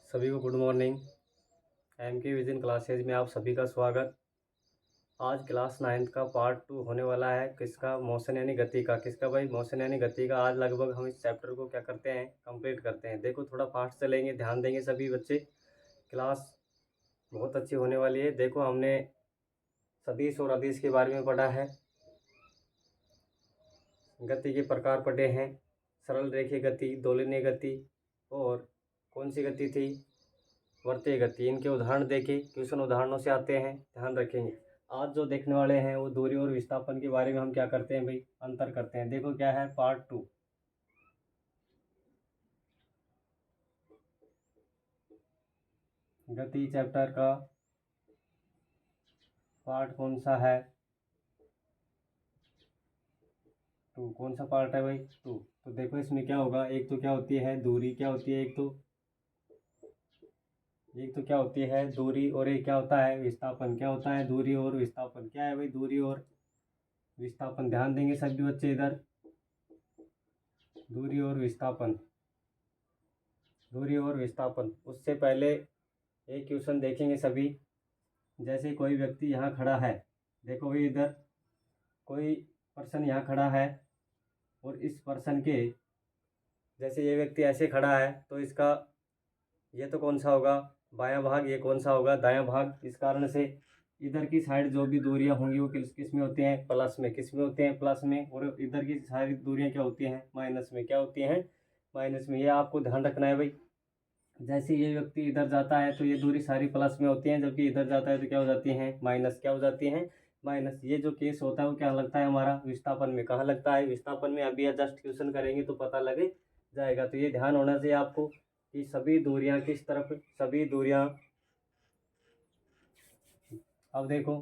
सभी को good morning. M के विजन क्लासेज में आप सभी का स्वागत। आज क्लास 9th का पार्ट 2 होने वाला है। किसका? मोशन यानी गति का। किसका भाई? मोशन यानी गति का। आज लगभग हम इस चैप्टर को क्या करते हैं, कंप्लीट करते हैं। देखो थोड़ा फास्ट चलेंगे, ध्यान देंगे सभी बच्चे। क्लास बहुत अच्छी होने वाली है। देखो हमने सदिश और अदिश के बारे में पढ़ा है, गति के प्रकार पढ़े हैं, सरल रेखीय गति, दोलनीय गति और कौन सी गति थी, वर्तीय गति। इनके उदाहरण देखे, क्वेश्चन उदाहरणों से आते हैं, ध्यान रखेंगे। आज जो देखने वाले हैं वो दूरी और विस्थापन के बारे में हम क्या करते हैं भाई, अंतर करते हैं। देखो क्या है, पार्ट 2। गति चैप्टर का पार्ट कौन सा है? 2। कौन सा पार्ट है भाई? 2। तो देखो इसमें क्या होगा, एक तो क्या होती है दूरी, क्या होती है, एक तो क्या होती है दूरी, और एक क्या होता है विस्थापन। क्या होता है? दूरी और विस्थापन। क्या है भाई? दूरी और विस्थापन। ध्यान देंगे सभी बच्चे इधर। दूरी और विस्थापन, दूरी और विस्थापन। उससे पहले एक क्वेश्चन देखेंगे सभी। जैसे कोई व्यक्ति यहाँ खड़ा है, देखो भाई इधर कोई पर्सन यहाँ खड़ा है, और इस पर्सन के जैसे ये व्यक्ति ऐसे खड़ा है, तो इसका ये तो कौन सा होगा, बायां भाग। ये कौन सा होगा, दायां भाग। इस कारण से इधर की साइड जो भी दूरियां होंगी वो किस में होती हैं, प्लस में। किस में होते हैं? प्लस में। और इधर की सारी दूरियां क्या होती हैं, माइनस में। क्या होती हैं? माइनस में। ये आपको ध्यान रखना है भाई। जैसे ये व्यक्ति इधर जाता है तो ये दूरी सारी प्लस में होती हैं, जबकि इधर जाता है तो क्या हो जाती हैं, माइनस। क्या हो जाती हैं? माइनस। ये जो केस होता है वो क्या लगता है हमारा, विस्थापन में। कहाँ लगता है? विस्थापन में। अभी जस्ट क्वेश्चन करेंगे तो पता लगे जाएगा। तो ये ध्यान होना चाहिए आपको कि सभी दूरियां किस तरफ, सभी दूरियां। अब देखो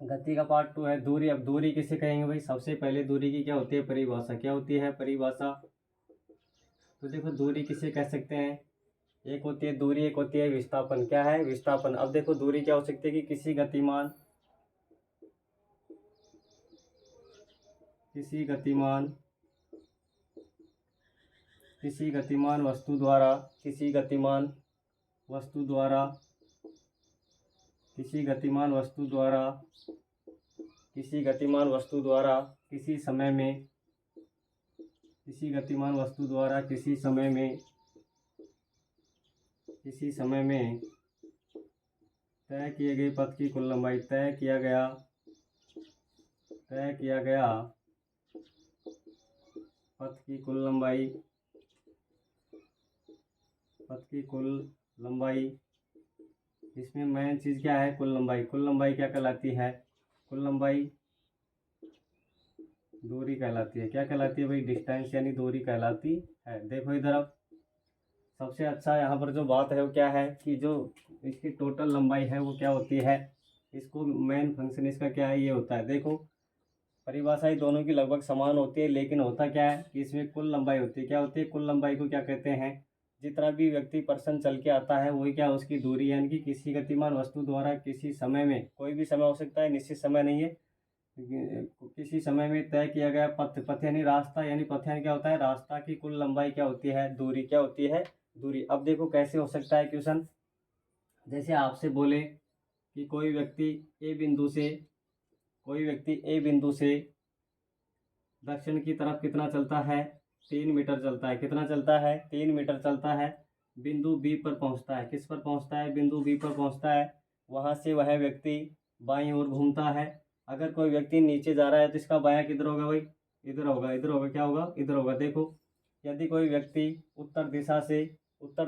गति का पार्ट 2 है दूरी। अब दूरी किसे कहेंगे भाई? सबसे पहले दूरी की क्या होती है, परिभाषा। क्या होती है? परिभाषा। तो देखो दूरी किसे कह सकते हैं, एक होती है दूरी, एक होती है विस्थापन। क्या है? विस्थापन। अब देखो दूरी क्या हो सकती है कि किसी गतिमान वस्तु द्वारा, किसी गतिमान वस्तु द्वारा, किसी गतिमान वस्तु द्वारा, किसी गतिमान वस्तु द्वारा किसी समय में, किसी गतिमान वस्तु द्वारा किसी समय में, किसी समय में तय किए गए पथ की कुल लंबाई, तय किया गया पथ की कुल लंबाई, पथ की कुल लंबाई। इसमें मेन चीज़ क्या है? कुल लंबाई। कुल लंबाई क्या कहलाती है? कुल लंबाई दूरी कहलाती है। क्या कहलाती है भाई? डिस्टेंस यानी दूरी कहलाती है। देखो इधर अब सबसे अच्छा यहाँ पर जो बात है वो क्या है कि जो इसकी टोटल लंबाई है वो क्या होती है, इसको मेन फंक्शन इसका क्या है, ये होता है। देखो परिभाषाएं दोनों की लगभग समान होती है, लेकिन होता क्या है कि इसमें कुल लंबाई होती है। क्या होती है? कुल लंबाई को क्या कहते हैं, जितना भी व्यक्ति पर्सन चल के आता है वही क्या, उसकी दूरी। यानी कि किसी गतिमान वस्तु द्वारा किसी समय में, कोई भी समय हो सकता है, निश्चित समय नहीं है, किसी समय में तय किया गया पथ। पथ यानी रास्ता, यानी पथ यानी क्या होता है, रास्ता की कुल लंबाई क्या होती है, दूरी। क्या होती है? दूरी। अब देखो कैसे हो सकता है क्वेश्चन। जैसे आपसे बोले कि कोई व्यक्ति ए बिंदु से, कोई व्यक्ति ए बिंदु से दक्षिण की तरफ कितना चलता है, 3 मीटर चलता है। कितना चलता है? 3 मीटर चलता है। बिंदु बी पर पहुंचता है। किस पर पहुंचता है? बिंदु बी पर पहुंचता है। वहां से वह व्यक्ति बाईं ओर घूमता है। अगर कोई व्यक्ति नीचे जा रहा है तो इसका बायां किधर होगा भाई? इधर होगा। इधर होगा। क्या होगा? इधर होगा। देखो यदि कोई व्यक्ति उत्तर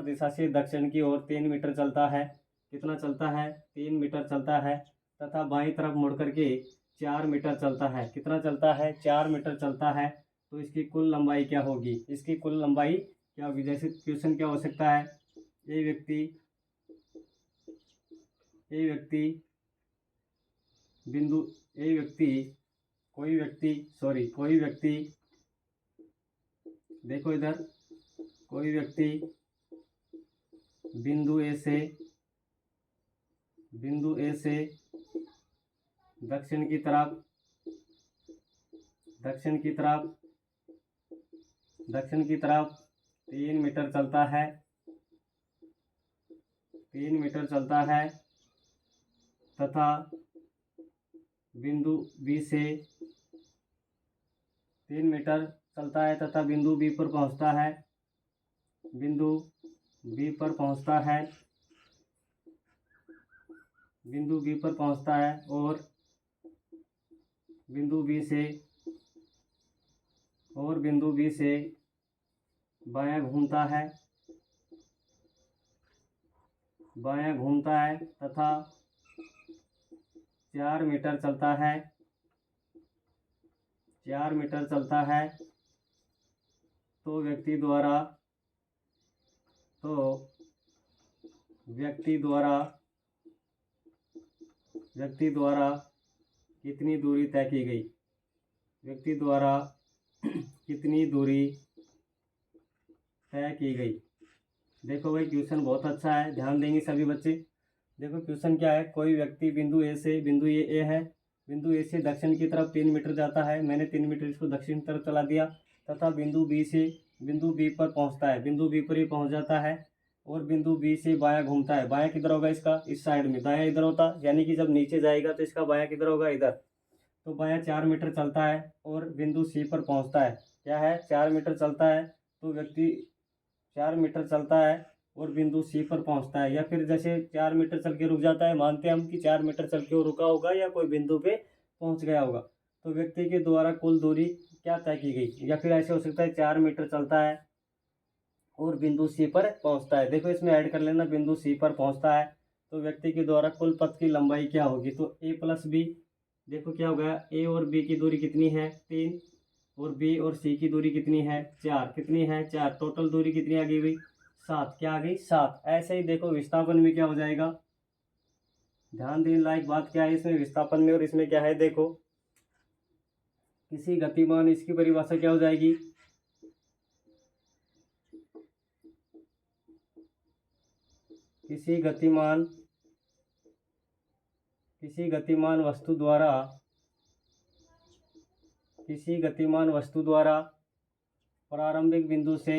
दिशा से दक्षिण की ओर 3 मीटर चलता है, कितना चलता है? 3 मीटर चलता है, तथा बाईं तरफ मुड़ करके 4 मीटर चलता है। कितना चलता है? 4 मीटर चलता है। तो इसकी कुल लंबाई क्या होगी? इसकी कुल लंबाई क्या होगी? जैसे क्वेश्चन क्या हो सकता है, ये व्यक्ति, ये व्यक्ति बिंदु, ये व्यक्ति, कोई व्यक्ति, सॉरी कोई व्यक्ति, देखो इधर कोई व्यक्ति बिंदु ए से, बिंदु ए से दक्षिण की तरफ, दक्षिण की तरफ, दक्षिण की तरफ 3 मीटर चलता है। 3 मीटर चलता है तथा बिंदु बी से 3 मीटर चलता है तथा बिंदु बी पर पहुंचता है, बिंदु बी पर पहुंचता है, बिंदु बी पर पहुंचता है और बिंदु बी से बायां घूमता है, बायां घूमता है तथा 4 मीटर चलता है, 4 मीटर चलता है तो व्यक्ति द्वारा कितनी दूरी तय की गई, व्यक्ति द्वारा कितनी दूरी तय की गई। देखो भाई क्वेश्चन बहुत अच्छा है, ध्यान देंगे सभी बच्चे। देखो क्वेश्चन क्या है, कोई व्यक्ति बिंदु ए से, बिंदु ये ए है, बिंदु ए से दक्षिण की तरफ 3 मीटर जाता है, मैंने 3 मीटर इसको दक्षिण तरफ चला दिया, तथा बिंदु बी से बिंदु बी पर पहुंचता है, बिंदु बी पर ही पहुंच जाता है और बिंदु बी से बायां घूमता है। बायां किधर होगा इसका, इस साइड में, दायां इधर होता, यानी कि जब नीचे जाएगा तो इसका बायां किधर होगा, इधर। तो बायां 4 मीटर चलता है और बिंदु सी पर पहुंचता है। क्या है, 4 मीटर चलता है तो व्यक्ति 4 मीटर चलता है और बिंदु सी पर पहुंचता है, या फिर जैसे 4 मीटर चल के रुक जाता है, मानते हैं हम कि 4 मीटर चल के वो रुका होगा या कोई बिंदु पे पहुंच गया होगा, तो व्यक्ति के द्वारा कुल दूरी क्या तय की गई। या फिर ऐसे हो सकता है 4 मीटर चलता है और बिंदु सी पर पहुंचता है। देखो इसमें ऐड कर लेना, बिंदु सी पर पहुंचता है तो व्यक्ति के द्वारा कुल पथ की लंबाई क्या होगी, तो ए प्लस बी। देखो क्या हो गया, ए और बी की दूरी कितनी है, 3, और बी और सी की दूरी कितनी है, 4। कितनी है, 4। टोटल दूरी कितनी आ गई भाई, 7। क्या आ गई, 7। ऐसे ही देखो विस्थापन में क्या हो जाएगा, ध्यान देने लायक बात क्या है इसमें, विस्थापन में और इसमें क्या है, देखो किसी गतिमान, इसकी परिभाषा क्या हो जाएगी, किसी गतिमान वस्तु द्वारा प्रारंभिक बिंदु से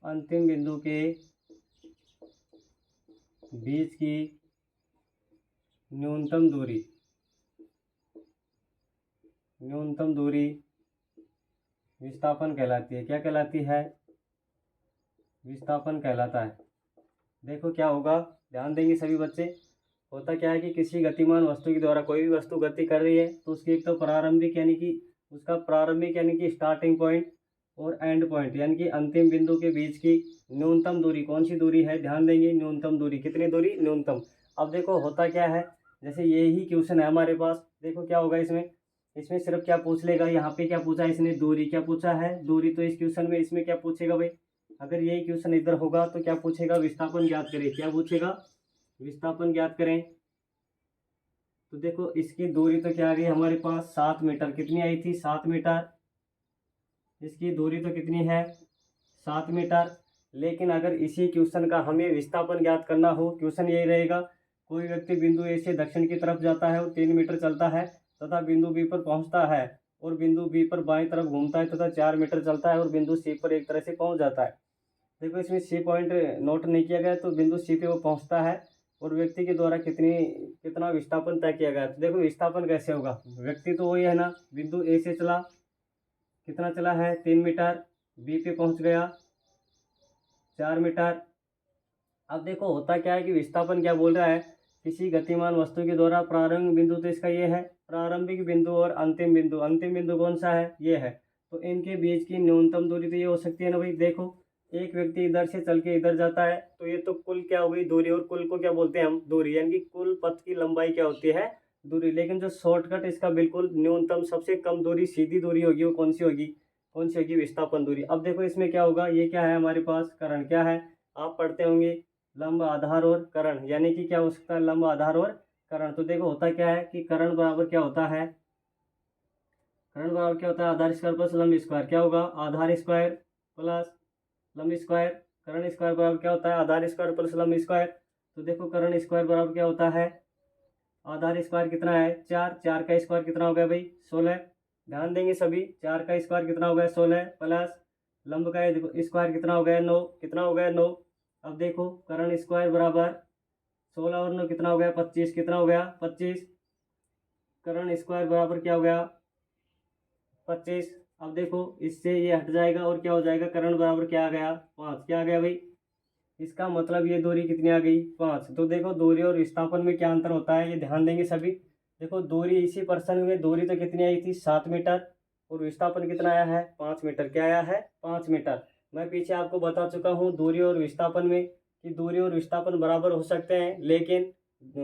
अंतिम बिंदु के बीच की न्यूनतम दूरी विस्थापन कहलाती है। क्या कहलाती है, विस्थापन कहलाता है। देखो क्या होगा, ध्यान देंगे सभी बच्चे। होता क्या है कि किसी गतिमान वस्तु के द्वारा कोई भी वस्तु गति कर रही है तो उसकी एक तो प्रारंभिक यानी कि स्टार्टिंग पॉइंट और एंड पॉइंट यानी कि अंतिम बिंदु के बीच की न्यूनतम दूरी, कौन सी दूरी है, ध्यान देंगे, न्यूनतम दूरी। कितनी दूरी, न्यूनतम। अब देखो होता क्या है, जैसे यही क्वेश्चन है हमारे पास, देखो क्या होगा इसमें सिर्फ क्या पूछ लेगा, यहाँ पे क्या पूछा है इसने, दूरी। क्या पूछा है, दूरी। तो इस क्वेश्चन में इसमें क्या पूछेगा भाई, अगर यही क्वेश्चन इधर होगा तो क्या पूछेगा, विस्थापन ज्ञात करें। क्या पूछेगा, विस्थापन ज्ञात करें। तो देखो इसकी दूरी तो क्या आ गई हमारे पास, 7 मीटर। कितनी आई थी, 7 मीटर। इसकी दूरी तो कितनी है, 7 मीटर। लेकिन अगर इसी क्वेश्चन का हमें विस्थापन ज्ञात करना हो, क्वेश्चन यही रहेगा, कोई व्यक्ति बिंदु ए से दक्षिण की तरफ जाता है और 3 मीटर चलता है तथा बिंदु बी पर पहुंचता है और बिंदु बी पर बाईं तरफ घूमता है तथा 4 मीटर चलता है और बिंदु सी पर एक तरह से पहुंच जाता है। देखो इसमें सी पॉइंट नोट नहीं किया गया, तो बिंदु सी पे वो पहुंचता है और व्यक्ति के द्वारा कितना विस्थापन तय किया गया। तो देखो विस्थापन कैसे होगा, व्यक्ति तो वही है ना, बिंदु ए से चला, कितना चला है, 3 मीटर, बी पे पहुंच गया 4 मीटर। अब देखो होता क्या है कि विस्थापन क्या बोल रहा है, किसी गतिमान वस्तु के द्वारा प्रारंभिक बिंदु, तो इसका ये है प्रारंभिक बिंदु, और अंतिम बिंदु कौन सा है, ये है। तो इनके बीच की न्यूनतम दूरी तो ये हो सकती है ना भाई। देखो एक व्यक्ति इधर से चल के इधर जाता है तो ये तो कुल क्या हो गई, दूरी। और कुल को क्या बोलते हैं हम, दूरी। यानी कि कुल पथ की लंबाई क्या होती है, दूरी। लेकिन जो शॉर्टकट इसका बिल्कुल न्यूनतम सबसे कम दूरी, सीधी दूरी होगी, वो कौन सी होगी, विस्थापन दूरी। अब देखो इसमें क्या होगा, ये क्या है हमारे पास, करण। क्या है, आप पढ़ते होंगे लंब, आधार और करण, यानी कि क्या हो सकता है, लंब, आधार और करण। तो देखो होता क्या है कि करण बराबर क्या होता है, आधार स्क्वायर प्लस लंब स्क्वायर। क्या होगा, आधार स्क्वायर प्लस लंब स्क्वायर। करण स्क्वायर बराबर क्या होता है, आधार स्क्वायर प्लस लंब स्क्वायर। तो देखो करण स्क्वायर बराबर क्या होता है, आधार स्क्वायर कितना है 4, 4 का स्क्वायर कितना हो गया भाई 16। ध्यान देंगे सभी, 4 का स्क्वायर कितना हो गया 16 प्लस लंब का स्क्वायर कितना हो गया 9, कितना हो गया 9। अब देखो कर्ण स्क्वायर बराबर 16 और 9 कितना हो गया 25, कितना हो गया 25। कर्ण स्क्वायर बराबर क्या हो गया 25। अब देखो इससे ये हट जाएगा और क्या हो जाएगा, कर्ण बराबर क्या आ गया 5, क्या आ गया भाई। इसका मतलब ये दूरी कितनी आ गई 5। तो देखो दूरी और विस्थापन में क्या अंतर होता है, ये ध्यान देंगे सभी। देखो दूरी इसी पर्सन में दूरी तो कितनी आई थी 7 मीटर, और विस्थापन कितना आया है 5 मीटर। क्या आया है 5 मीटर। मैं पीछे आपको बता चुका हूँ दूरी और विस्थापन में कि दूरी और विस्थापन बराबर हो सकते हैं, लेकिन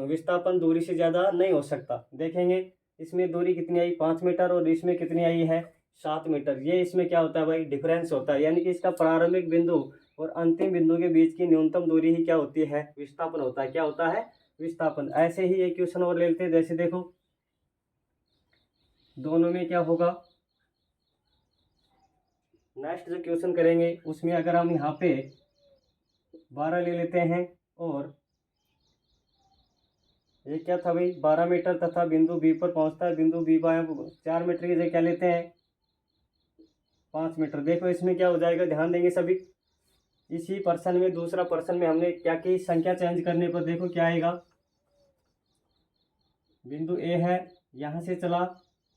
विस्थापन दूरी से ज़्यादा नहीं हो सकता। देखेंगे इसमें दूरी कितनी आई 5 मीटर और इसमें कितनी आई है 7 मीटर। ये इसमें क्या होता है भाई डिफरेंस होता है, यानी कि इसका प्रारंभिक बिंदु और अंतिम बिंदु के बीच की न्यूनतम दूरी ही क्या होती है विस्थापन होता है। क्या होता है विस्थापन। ऐसे ही एक क्वेश्चन और ले लेते हैं, जैसे देखो दोनों में क्या होगा। नेक्स्ट जो क्वेश्चन करेंगे उसमें अगर हम यहाँ पे 12 ले लेते हैं, और ये क्या था भाई 12 मीटर तथा बिंदु बी पर पहुंचता है, बिंदु बी पर 4 मीटर की जगह क्या लेते हैं 5 मीटर। देखो इसमें क्या हो जाएगा, ध्यान देंगे सभी। इसी पर्सन में दूसरा पर्सन में हमने क्या की संख्या चेंज करने पर देखो क्या आएगा। बिंदु ए है, यहाँ से चला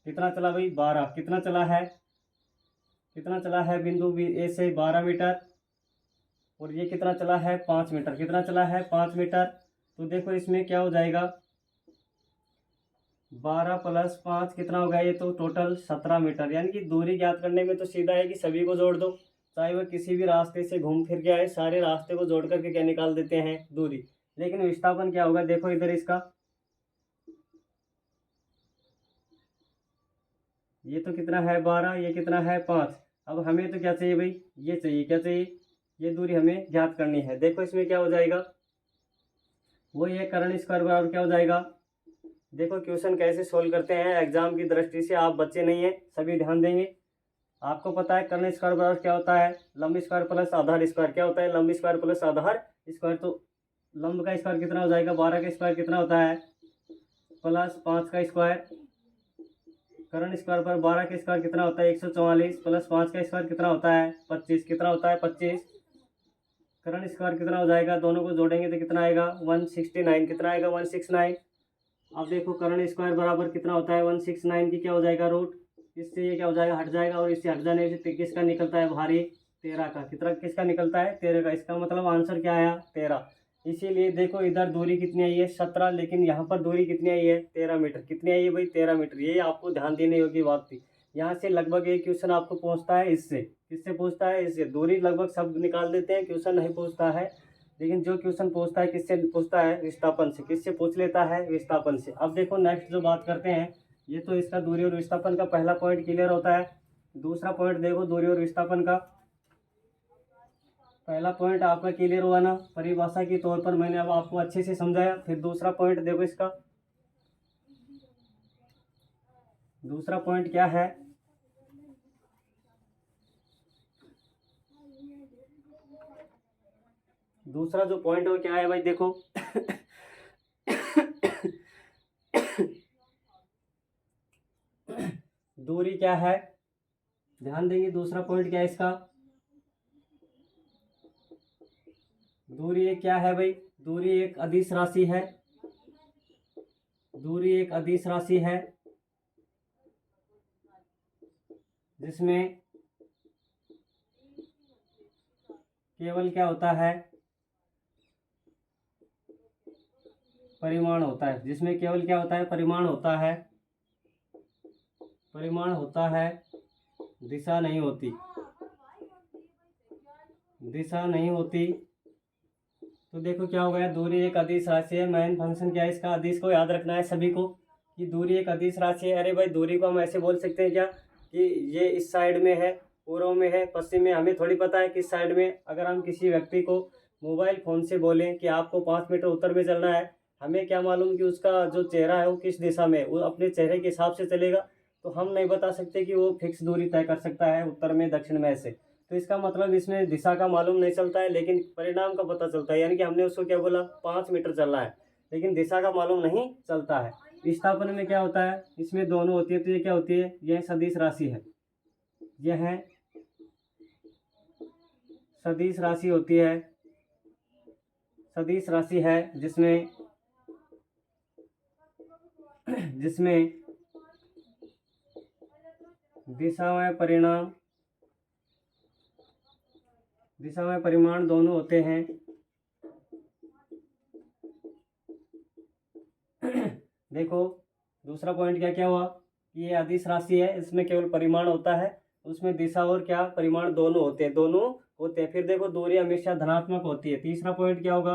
कितना चला भाई 12, कितना चला है बिंदु बी ए से 12 मीटर, और ये कितना चला है 5 मीटर, कितना चला है 5 मीटर। तो देखो इसमें क्या हो जाएगा 12 प्लस 5 कितना होगा, ये तो टोटल 17 मीटर। यानी कि दूरी ज्ञात करने में तो सीधा है कि सभी को जोड़ दो, चाहे वह किसी भी रास्ते से घूम फिर के आए, सारे रास्ते को जोड़ करके क्या निकाल देते हैं दूरी। लेकिन विस्थापन क्या होगा, देखो इधर इसका ये तो कितना है 12, ये कितना है 5। अब हमें तो क्या चाहिए भाई, ये चाहिए, क्या चाहिए, ये दूरी हमें ज्ञात करनी है। देखो इसमें क्या हो जाएगा, वो ये कर्ण स्क्वायर बराबर क्या हो जाएगा। देखो क्वेश्चन कैसे सोल्व करते हैं एग्जाम की दृष्टि से, आप बच्चे नहीं है सभी ध्यान देंगे। आपको पता है कर्ण स्क्वायर बराबर क्या होता है लंब स्क्वायर प्लस आधार स्क्वायर। क्या होता है लंब स्क्वायर प्लस आधार स्क्वायर। तो लंब का स्क्वायर कितना हो जाएगा 12 का स्क्वायर कितना होता है प्लस 5 का स्क्वायर। कर्ण स्क्वायर पर 12 का स्क्वायर कितना होता है 144 प्लस 5 का स्क्वायर कितना होता है 25, कितना होता है 25। कर्ण स्क्वायर कितना हो जाएगा, दोनों को जोड़ेंगे तो कितना आएगा 169, कितना आएगा 169। अब देखो कर्ण स्क्वायर बराबर कितना होता है 169 की क्या हो जाएगा रूट, इससे ये क्या हो जाएगा हट जाएगा, और इससे हट जाने से किसका निकलता है भारी 13 का। कितना किसका निकलता है 13 का। इसका मतलब आंसर क्या आया 13। इसीलिए देखो इधर दूरी कितनी आई है 17, लेकिन यहाँ पर दूरी कितनी आई है 13 मीटर। कितनी आई है भाई 13 मीटर। ये आपको ध्यान देने योग्य बात थी। यहाँ से लगभग एक क्वेश्चन आपको पूछता है इससे, किससे पूछता है इससे। दूरी लगभग सब निकाल देते हैं, क्वेश्चन नहीं पूछता है, लेकिन जो क्वेश्चन पूछता है किससे पूछता है विस्थापन से। किससे पूछ लेता है विस्थापन से। अब देखो नेक्स्ट जो बात करते हैं, ये तो इसका दूरी और विस्थापन का पहला पॉइंट क्लियर होता है। दूसरा पॉइंट देखो दूरी और विस्थापन का। पहला पॉइंट आपका क्लियर हुआ ना, परिभाषा के तौर पर मैंने अब आपको अच्छे से समझाया। फिर दूसरा पॉइंट देखो इसका, दूसरा पॉइंट क्या है, दूसरा जो पॉइंट है वो क्या है भाई देखो दूरी क्या है, ध्यान देंगे दूसरा पॉइंट क्या है इसका। दूरी एक क्या है भाई, दूरी एक अदिश राशि है, दूरी एक अदिश राशि है जिसमें केवल क्या होता है परिमाण होता है, जिसमें केवल क्या होता है परिमाण होता है, परिमाण होता है, दिशा नहीं होती, दिशा नहीं होती। तो देखो क्या हो गया, दूरी एक अदिश राशि है। मेन फंक्शन क्या है इसका, अदिश को याद रखना है सभी को कि दूरी एक अदिश राशि है। अरे भाई दूरी को हम ऐसे बोल सकते हैं क्या कि ये इस साइड में है, पूर्व में है, पश्चिम में, हमें थोड़ी पता है किस साइड में। अगर हम किसी व्यक्ति को मोबाइल फ़ोन से बोलें कि आपको 5 मीटर उत्तर में चलना है, हमें क्या मालूम कि उसका जो चेहरा है वो किस दिशा में, वो अपने चेहरे के हिसाब से चलेगा। तो हम नहीं बता सकते कि वो फिक्स दूरी तय कर सकता है उत्तर में दक्षिण में ऐसे। तो इसका मतलब इसमें दिशा का मालूम नहीं चलता है, लेकिन परिणाम का पता चलता है। यानी कि हमने उसको क्या बोला 5 मीटर चलना है, लेकिन दिशा का मालूम नहीं चलता है। विस्थापन में क्या होता है, इसमें दोनों होती है, तो ये क्या होती है, यह सदिश राशि है, यह है सदिश राशि होती है, सदिश राशि है जिसमें दिशा में परिमाण दोनों होते हैं। देखो दूसरा पॉइंट क्या क्या हुआ कि ये अदिश राशि है, इसमें केवल परिमाण होता है, उसमें दिशा और क्या परिमाण दोनों होते हैं, फिर देखो दूरी हमेशा धनात्मक होती है। तीसरा पॉइंट क्या होगा,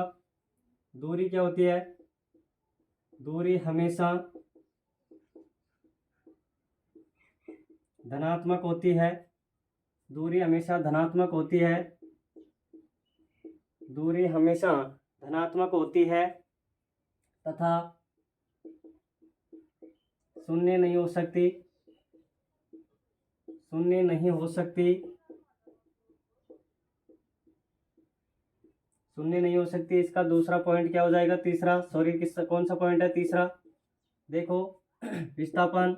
दूरी क्या होती है, दूरी हमेशा धनात्मक होती है, दूरी हमेशा धनात्मक होती है, दूरी हमेशा धनात्मक होती है तथा शून्य नहीं हो सकती, शून्य नहीं हो सकती, शून्य नहीं हो सकती। इसका दूसरा पॉइंट क्या हो जाएगा, तीसरा, सॉरी कौन सा पॉइंट है, तीसरा। देखो विस्थापन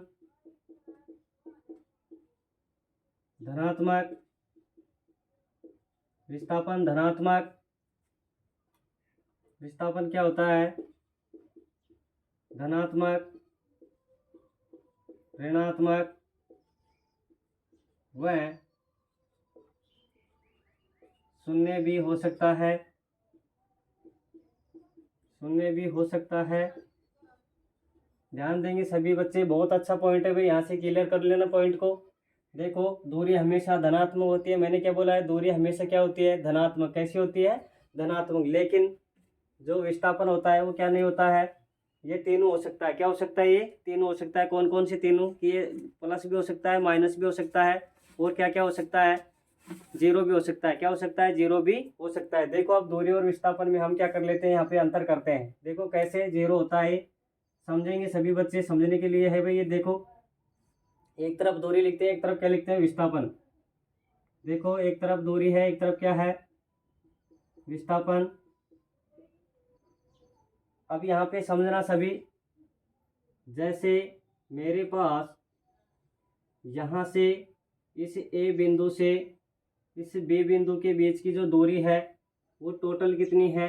धनात्मक, विस्थापन धनात्मक, विस्थापन क्या होता है, धनात्मक, ऋणात्मक व शून्य भी हो सकता है, शून्य भी हो सकता है। ध्यान देंगे सभी बच्चे, बहुत अच्छा पॉइंट है भाई, यहाँ से क्लियर कर लेना पॉइंट को। देखो दूरी हमेशा धनात्मक होती है, मैंने क्या बोला है, दूरी हमेशा क्या होती है, धनात्मक। कैसी होती है, धनात्मक। लेकिन जो विस्थापन होता है वो क्या नहीं होता है, ये तीनों हो सकता है। क्या हो सकता है, ये तीनों हो सकता है। कौन कौन से तीनों, कि ये प्लस भी हो सकता है, माइनस भी हो सकता है, और क्या क्या हो सकता है, जीरो भी हो सकता है। क्या हो सकता है, जीरो भी हो सकता है। देखो अब दूरी और विस्थापन में हम क्या कर लेते हैं, यहाँ पे अंतर करते हैं। देखो कैसे जीरो होता है, समझेंगे सभी बच्चे, समझने के लिए है भाई। ये देखो एक तरफ दूरी लिखते हैं, एक तरफ क्या लिखते हैं, विस्थापन। देखो एक तरफ दूरी है, एक तरफ क्या है, विस्थापन। अब यहाँ पे समझना सभी, जैसे मेरे पास यहाँ से इस ए बिंदु से इस बी बिंदु के बीच की जो दूरी है वो टोटल कितनी है,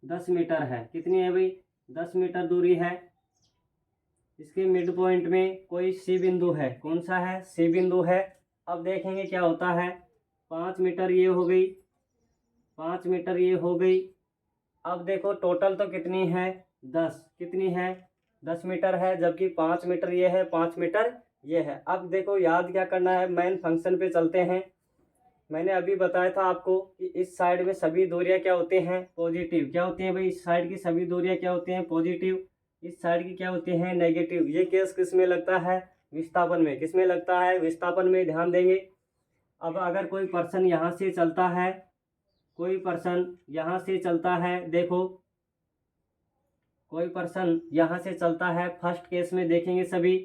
10 मीटर है। कितनी है भाई, 10 मीटर दूरी है। इसके मिड पॉइंट में कोई सी बिंदु है, कौन सा है, सी बिंदु है। अब देखेंगे क्या होता है, 5 मीटर ये हो गई, 5 मीटर ये हो गई। अब देखो टोटल तो कितनी है, 10, कितनी है, 10 मीटर है, जबकि 5 मीटर ये है, 5 मीटर ये है। अब देखो याद क्या करना है, मेन फंक्शन पे चलते हैं। मैंने अभी बताया था आपको कि इस साइड में सभी दूरियां क्या होती हैं, पॉजिटिव। क्या होती हैं भाई, इस साइड की सभी दूरियां क्या होती हैं, पॉजिटिव। इस साइड की क्या होती हैं, नेगेटिव। ये केस किस में लगता है, विस्थापन में। किस में लगता है, विस्थापन में। ध्यान देंगे। अब अगर कोई पर्सन यहाँ से चलता है, कोई पर्सन यहाँ से चलता है, देखो कोई पर्सन यहाँ से चलता है, फर्स्ट केस में देखेंगे सभी,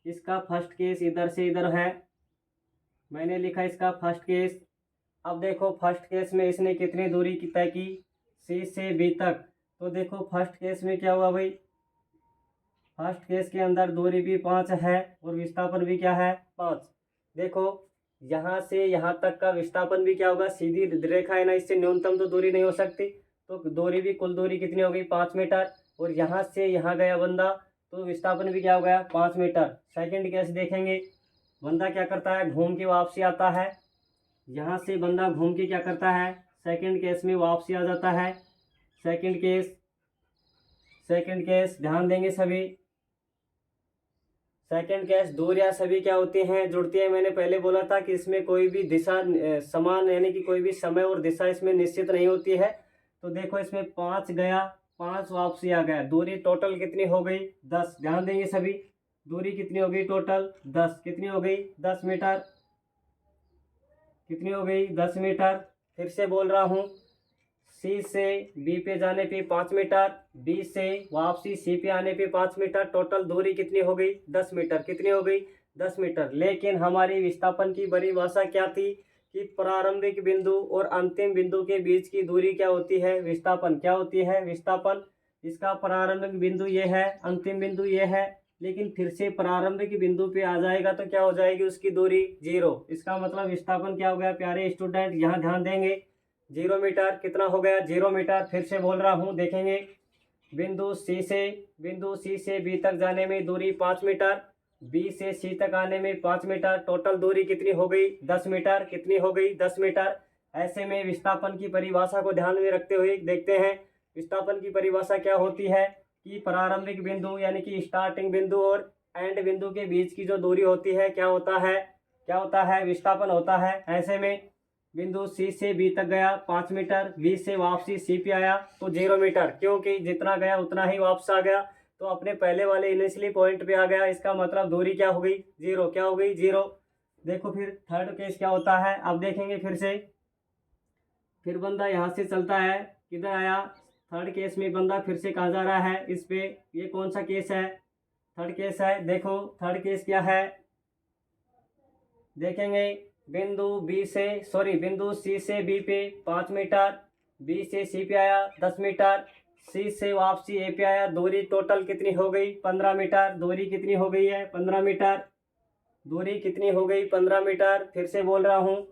इसका फर्स्ट केस इधर से इधर है, मैंने लिखा इसका फर्स्ट केस। अब देखो फर्स्ट केस में इसने कितनी दूरी की तय की, सी से बी तक। तो देखो फर्स्ट केस में क्या हुआ भाई, फर्स्ट केस के अंदर दूरी भी 5 है और विस्थापन भी क्या है, 5। देखो यहाँ से यहाँ तक का विस्थापन भी क्या होगा, सीधी रेखा है ना, इससे न्यूनतम तो दूरी नहीं हो सकती। तो दूरी भी, कुल दूरी कितनी हो गई, 5 मीटर। और यहाँ से यहाँ गया बंदा, तो विस्थापन भी क्या हो गया, 5 मीटर। सेकंड केस देखेंगे, बंदा क्या करता है, घूम के वापसी आता है। यहाँ से बंदा घूम के क्या करता है, सेकंड केस में वापसी आ जाता है। सेकंड केस ध्यान देंगे सभी। सेकंड केस, दूरियां सभी क्या होती हैं, जुड़ती हैं। मैंने पहले बोला था कि इसमें कोई भी दिशा समान, यानी कि कोई भी समय और दिशा इसमें निश्चित नहीं होती है। तो देखो इसमें 5 गया, 5 वापसी आ गया, दूरी टोटल कितनी हो गई, 10। ध्यान देंगे सभी, दूरी कितनी हो गई टोटल, 10। कितनी हो गई, 10 मीटर। कितनी हो गई, 10 मीटर। फिर से बोल रहा हूँ, सी से बी पे जाने पे 5 मीटर, बी से वापसी सी पे आने पे 5 मीटर, टोटल दूरी कितनी हो गई, 10 मीटर। कितनी हो गई, 10 मीटर। लेकिन हमारी विस्थापन की परिभाषा क्या थी, कि प्रारंभिक बिंदु और अंतिम बिंदु के बीच की दूरी क्या होती है, विस्थापन। क्या होती है, विस्थापन। इसका प्रारंभिक बिंदु ये है, अंतिम बिंदु ये है, लेकिन फिर से प्रारंभिक बिंदु पे आ जाएगा तो क्या हो जाएगी उसकी दूरी 0। इसका मतलब विस्थापन क्या हो गया प्यारे स्टूडेंट, यहाँ ध्यान देंगे। 0 मीटर कितना हो गया, 0 मीटर। फिर से बोल रहा हूँ, देखेंगे। बिंदु सी से बी तक जाने में दूरी 5 मीटर, बी से सी तक आने में 5 मीटर। टोटल दूरी कितनी हो गई, 10 मीटर। कितनी हो गई, 10 मीटर। ऐसे में विस्थापन की परिभाषा को ध्यान में रखते हुए देखते हैं, विस्थापन की परिभाषा क्या होती है कि प्रारंभिक बिंदु यानी कि स्टार्टिंग बिंदु और एंड बिंदु के बीच की जो दूरी होती है क्या होता है, क्या होता है, विस्थापन होता है। ऐसे में बिंदु सी से बी तक गया 5 मीटर, बी से वापसी सी पे आया तो 0 मीटर, क्योंकि जितना गया उतना ही वापस आ गया, तो अपने पहले वाले इनिशियली पॉइंट पे आ गया। इसका मतलब दूरी क्या हो गई, 0। क्या हो गई, 0। देखो फिर थर्ड केस क्या होता है, अब देखेंगे फिर से। फिर बंदा यहाँ से चलता है, किधर आया, थर्ड केस में बंदा फिर से कहाँ जा रहा है, इस पे। ये कौन सा केस है, थर्ड केस है। देखो थर्ड केस क्या है, देखेंगे। बिंदु सी से बी पे 5 मीटर, बी से सी पे आया 10 मीटर, सी से वापसी ए पे आया। दूरी टोटल कितनी हो गई, 15 मीटर। दूरी कितनी हो गई है, 15 मीटर। दूरी कितनी हो गई, 15 मीटर। फिर से बोल रहा हूँ,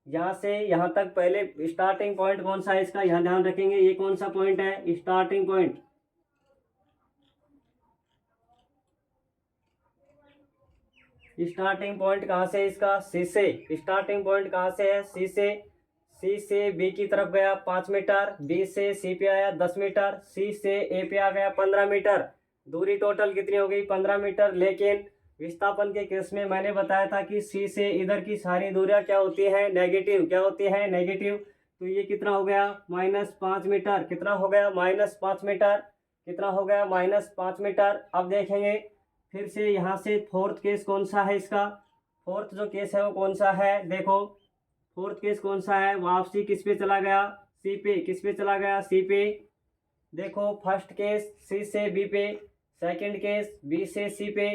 यहाँ से यहाँ तक पहले स्टार्टिंग पॉइंट कौन सा है इसका, यहाँ ध्यान रखेंगे। ये कौन सा पॉइंट है, स्टार्टिंग पॉइंट। स्टार्टिंग पॉइंट कहाँ से इसका, सी से। स्टार्टिंग पॉइंट कहाँ से है, सी से बी की तरफ गया 5 मीटर, बी से सी पे आया 10 मीटर, सी से ए पे आ गया 15 मीटर। दूरी टोटल कितनी हो गई, 15 मीटर। लेकिन विस्थापन के केस में मैंने बताया था कि सी से इधर की सारी दूरियां क्या होती है, नेगेटिव। क्या होती है, नेगेटिव। तो ये कितना हो गया, -5 मीटर। कितना हो गया, -5 मीटर। कितना हो गया, -5 मीटर। अब देखेंगे फिर से यहाँ से फोर्थ केस कौन सा है इसका, फोर्थ जो केस है वो कौन सा है, देखो फोर्थ केस कौन सा है। वापसी किस पे चला गया, सी पे। किस पे चला गया, सी पे। देखो फर्स्ट केस सी से बी पे, सेकंड केस बी से सी पे,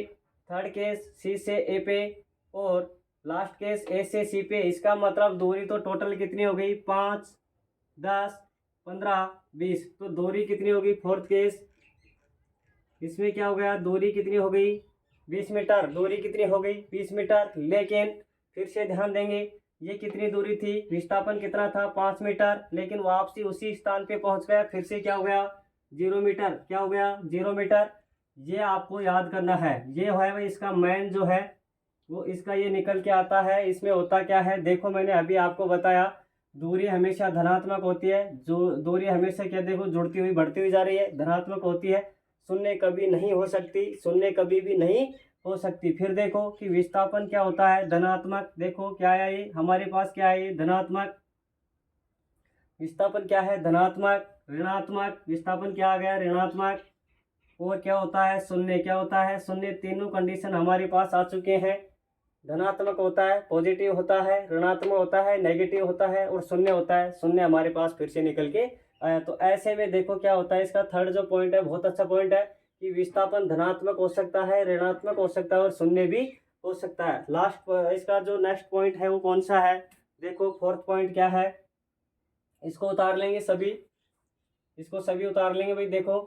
थर्ड केस सी से ए पे, और लास्ट केस ए से सी पे। इसका मतलब दूरी तो टोटल कितनी हो गई, 5, 10, 15, 20। तो दूरी कितनी होगी फोर्थ केस, इसमें क्या हो गया, दूरी कितनी हो गई, 20 मीटर। दूरी कितनी हो गई, 20 मीटर। लेकिन फिर से ध्यान देंगे, ये कितनी दूरी थी, विस्थापन कितना था, 5 मीटर। लेकिन वापसी उसी स्थान पे पहुंच गया, फिर से क्या हो गया, 0 मीटर। क्या हो गया, 0 मीटर। ये आपको याद करना है। ये है भाई इसका मैन जो है वो इसका ये निकल के आता है। इसमें होता क्या है, देखो मैंने अभी आपको बताया, दूरी हमेशा धनात्मक होती है। जो दूरी हमेशा क्या, देखो जुड़ती हुई बढ़ती हुई जा रही है, धनात्मक होती है। शून्य कभी नहीं हो सकती, शून्य कभी भी नहीं हो सकती। फिर देखो कि विस्थापन क्या होता है, धनात्मक। देखो क्या है, ये हमारे पास क्या है, ये धनात्मक। विस्थापन क्या है, धनात्मक। ऋणात्मक विस्थापन क्या आ गया, ऋणात्मक। और क्या होता है, शून्य। क्या होता है, शून्य। तीनों कंडीशन हमारे पास आ चुके हैं। धनात्मक होता है, पॉजिटिव होता है, ऋणात्मक होता है, नेगेटिव होता है, और शून्य होता है। शून्य हमारे पास फिर से निकल के आया। तो ऐसे में देखो क्या होता है, इसका थर्ड जो पॉइंट है बहुत अच्छा पॉइंट है कि विस्थापन धनात्मक हो सकता है, ऋणात्मक हो सकता है, और शून्य भी हो सकता है। लास्ट इसका जो नेक्स्ट पॉइंट है वो कौन सा है, देखो फोर्थ पॉइंट क्या है। इसको उतार लेंगे सभी, इसको सभी उतार लेंगे भाई। देखो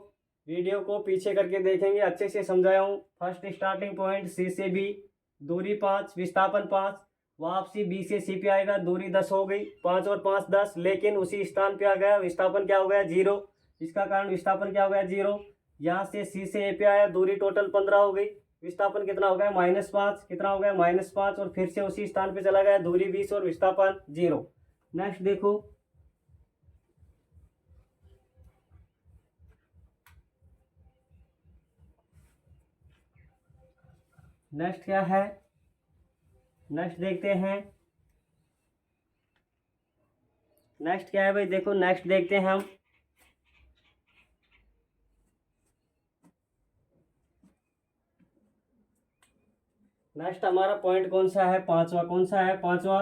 वीडियो को पीछे करके देखेंगे, अच्छे से समझाया हूँ। फर्स्ट स्टार्टिंग पॉइंट सी से बी, दूरी 5, विस्थापन 5। वापसी बी से सी पे आएगा, दूरी 10 हो गई, 5 और 5 10। लेकिन उसी स्थान पे आ गया, विस्थापन क्या हो गया, 0। इसका कारण विस्थापन क्या हो गया, 0। यहाँ से सी से ए पे आया, दूरी टोटल 15 हो गई, विस्थापन कितना हो गया, -5। कितना हो गया, -5। और फिर से उसी स्थान पे चला गया, दूरी 20 और विस्थापन 0। नेक्स्ट देखो, नेक्स्ट क्या है, नेक्स्ट देखते हैं। नेक्स्ट क्या है भाई, देखो नेक्स्ट देखते हैं हम। नेक्स्ट हमारा पॉइंट कौन सा है, पांचवा। कौन सा है, पांचवा।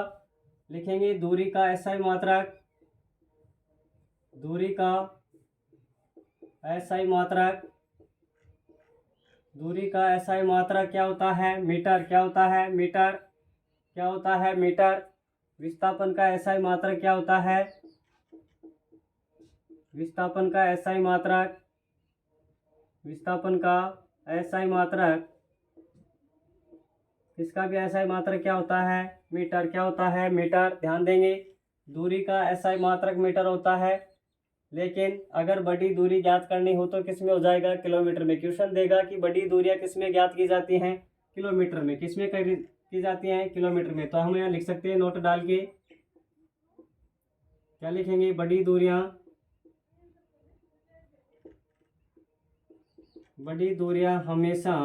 लिखेंगे दूरी का एसआई मात्रक, दूरी का एसआई मात्रक, दूरी का एसआई मात्रक क्या होता है, मीटर। क्या होता है, मीटर। क्या होता है, मीटर। विस्थापन का SI मात्रक क्या होता है? विस्थापन का SI मात्रक, विस्थापन का SI मात्रक, इसका भी SI मात्रक क्या होता है? मीटर। क्या होता है? मीटर। ध्यान देंगे, दूरी का SI मात्रक मीटर होता है, लेकिन अगर बड़ी दूरी ज्ञात करनी हो तो किस में हो जाएगा? किलोमीटर में। क्वेश्चन देगा कि बड़ी दूरियां किस में ज्ञात की जाती हैं? किलोमीटर में। किस में की जाती हैं? किलोमीटर में। तो हम यहाँ लिख सकते हैं नोट डाल के, क्या लिखेंगे? बड़ी दूरियां हमेशा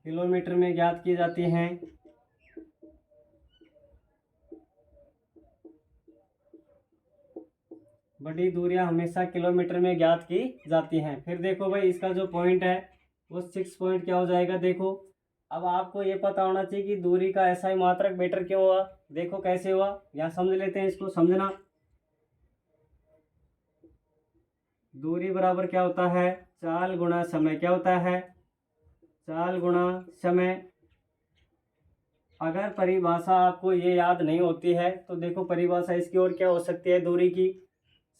किलोमीटर में ज्ञात की जाती हैं। बड़ी दूरियां हमेशा किलोमीटर में ज्ञात की जाती हैं। फिर देखो भाई, इसका जो पॉइंट है वो 6 पॉइंट क्या हो जाएगा? देखो, अब आपको ये पता होना चाहिए कि दूरी का SI मात्रक मीटर क्यों हुआ। देखो कैसे हुआ, यहाँ समझ लेते हैं, इसको समझना। दूरी बराबर क्या होता है? चाल गुणा समय। क्या होता है? चाल गुणा समय। अगर परिभाषा आपको ये याद नहीं होती है तो देखो, परिभाषा इसकी और क्या हो सकती है? दूरी की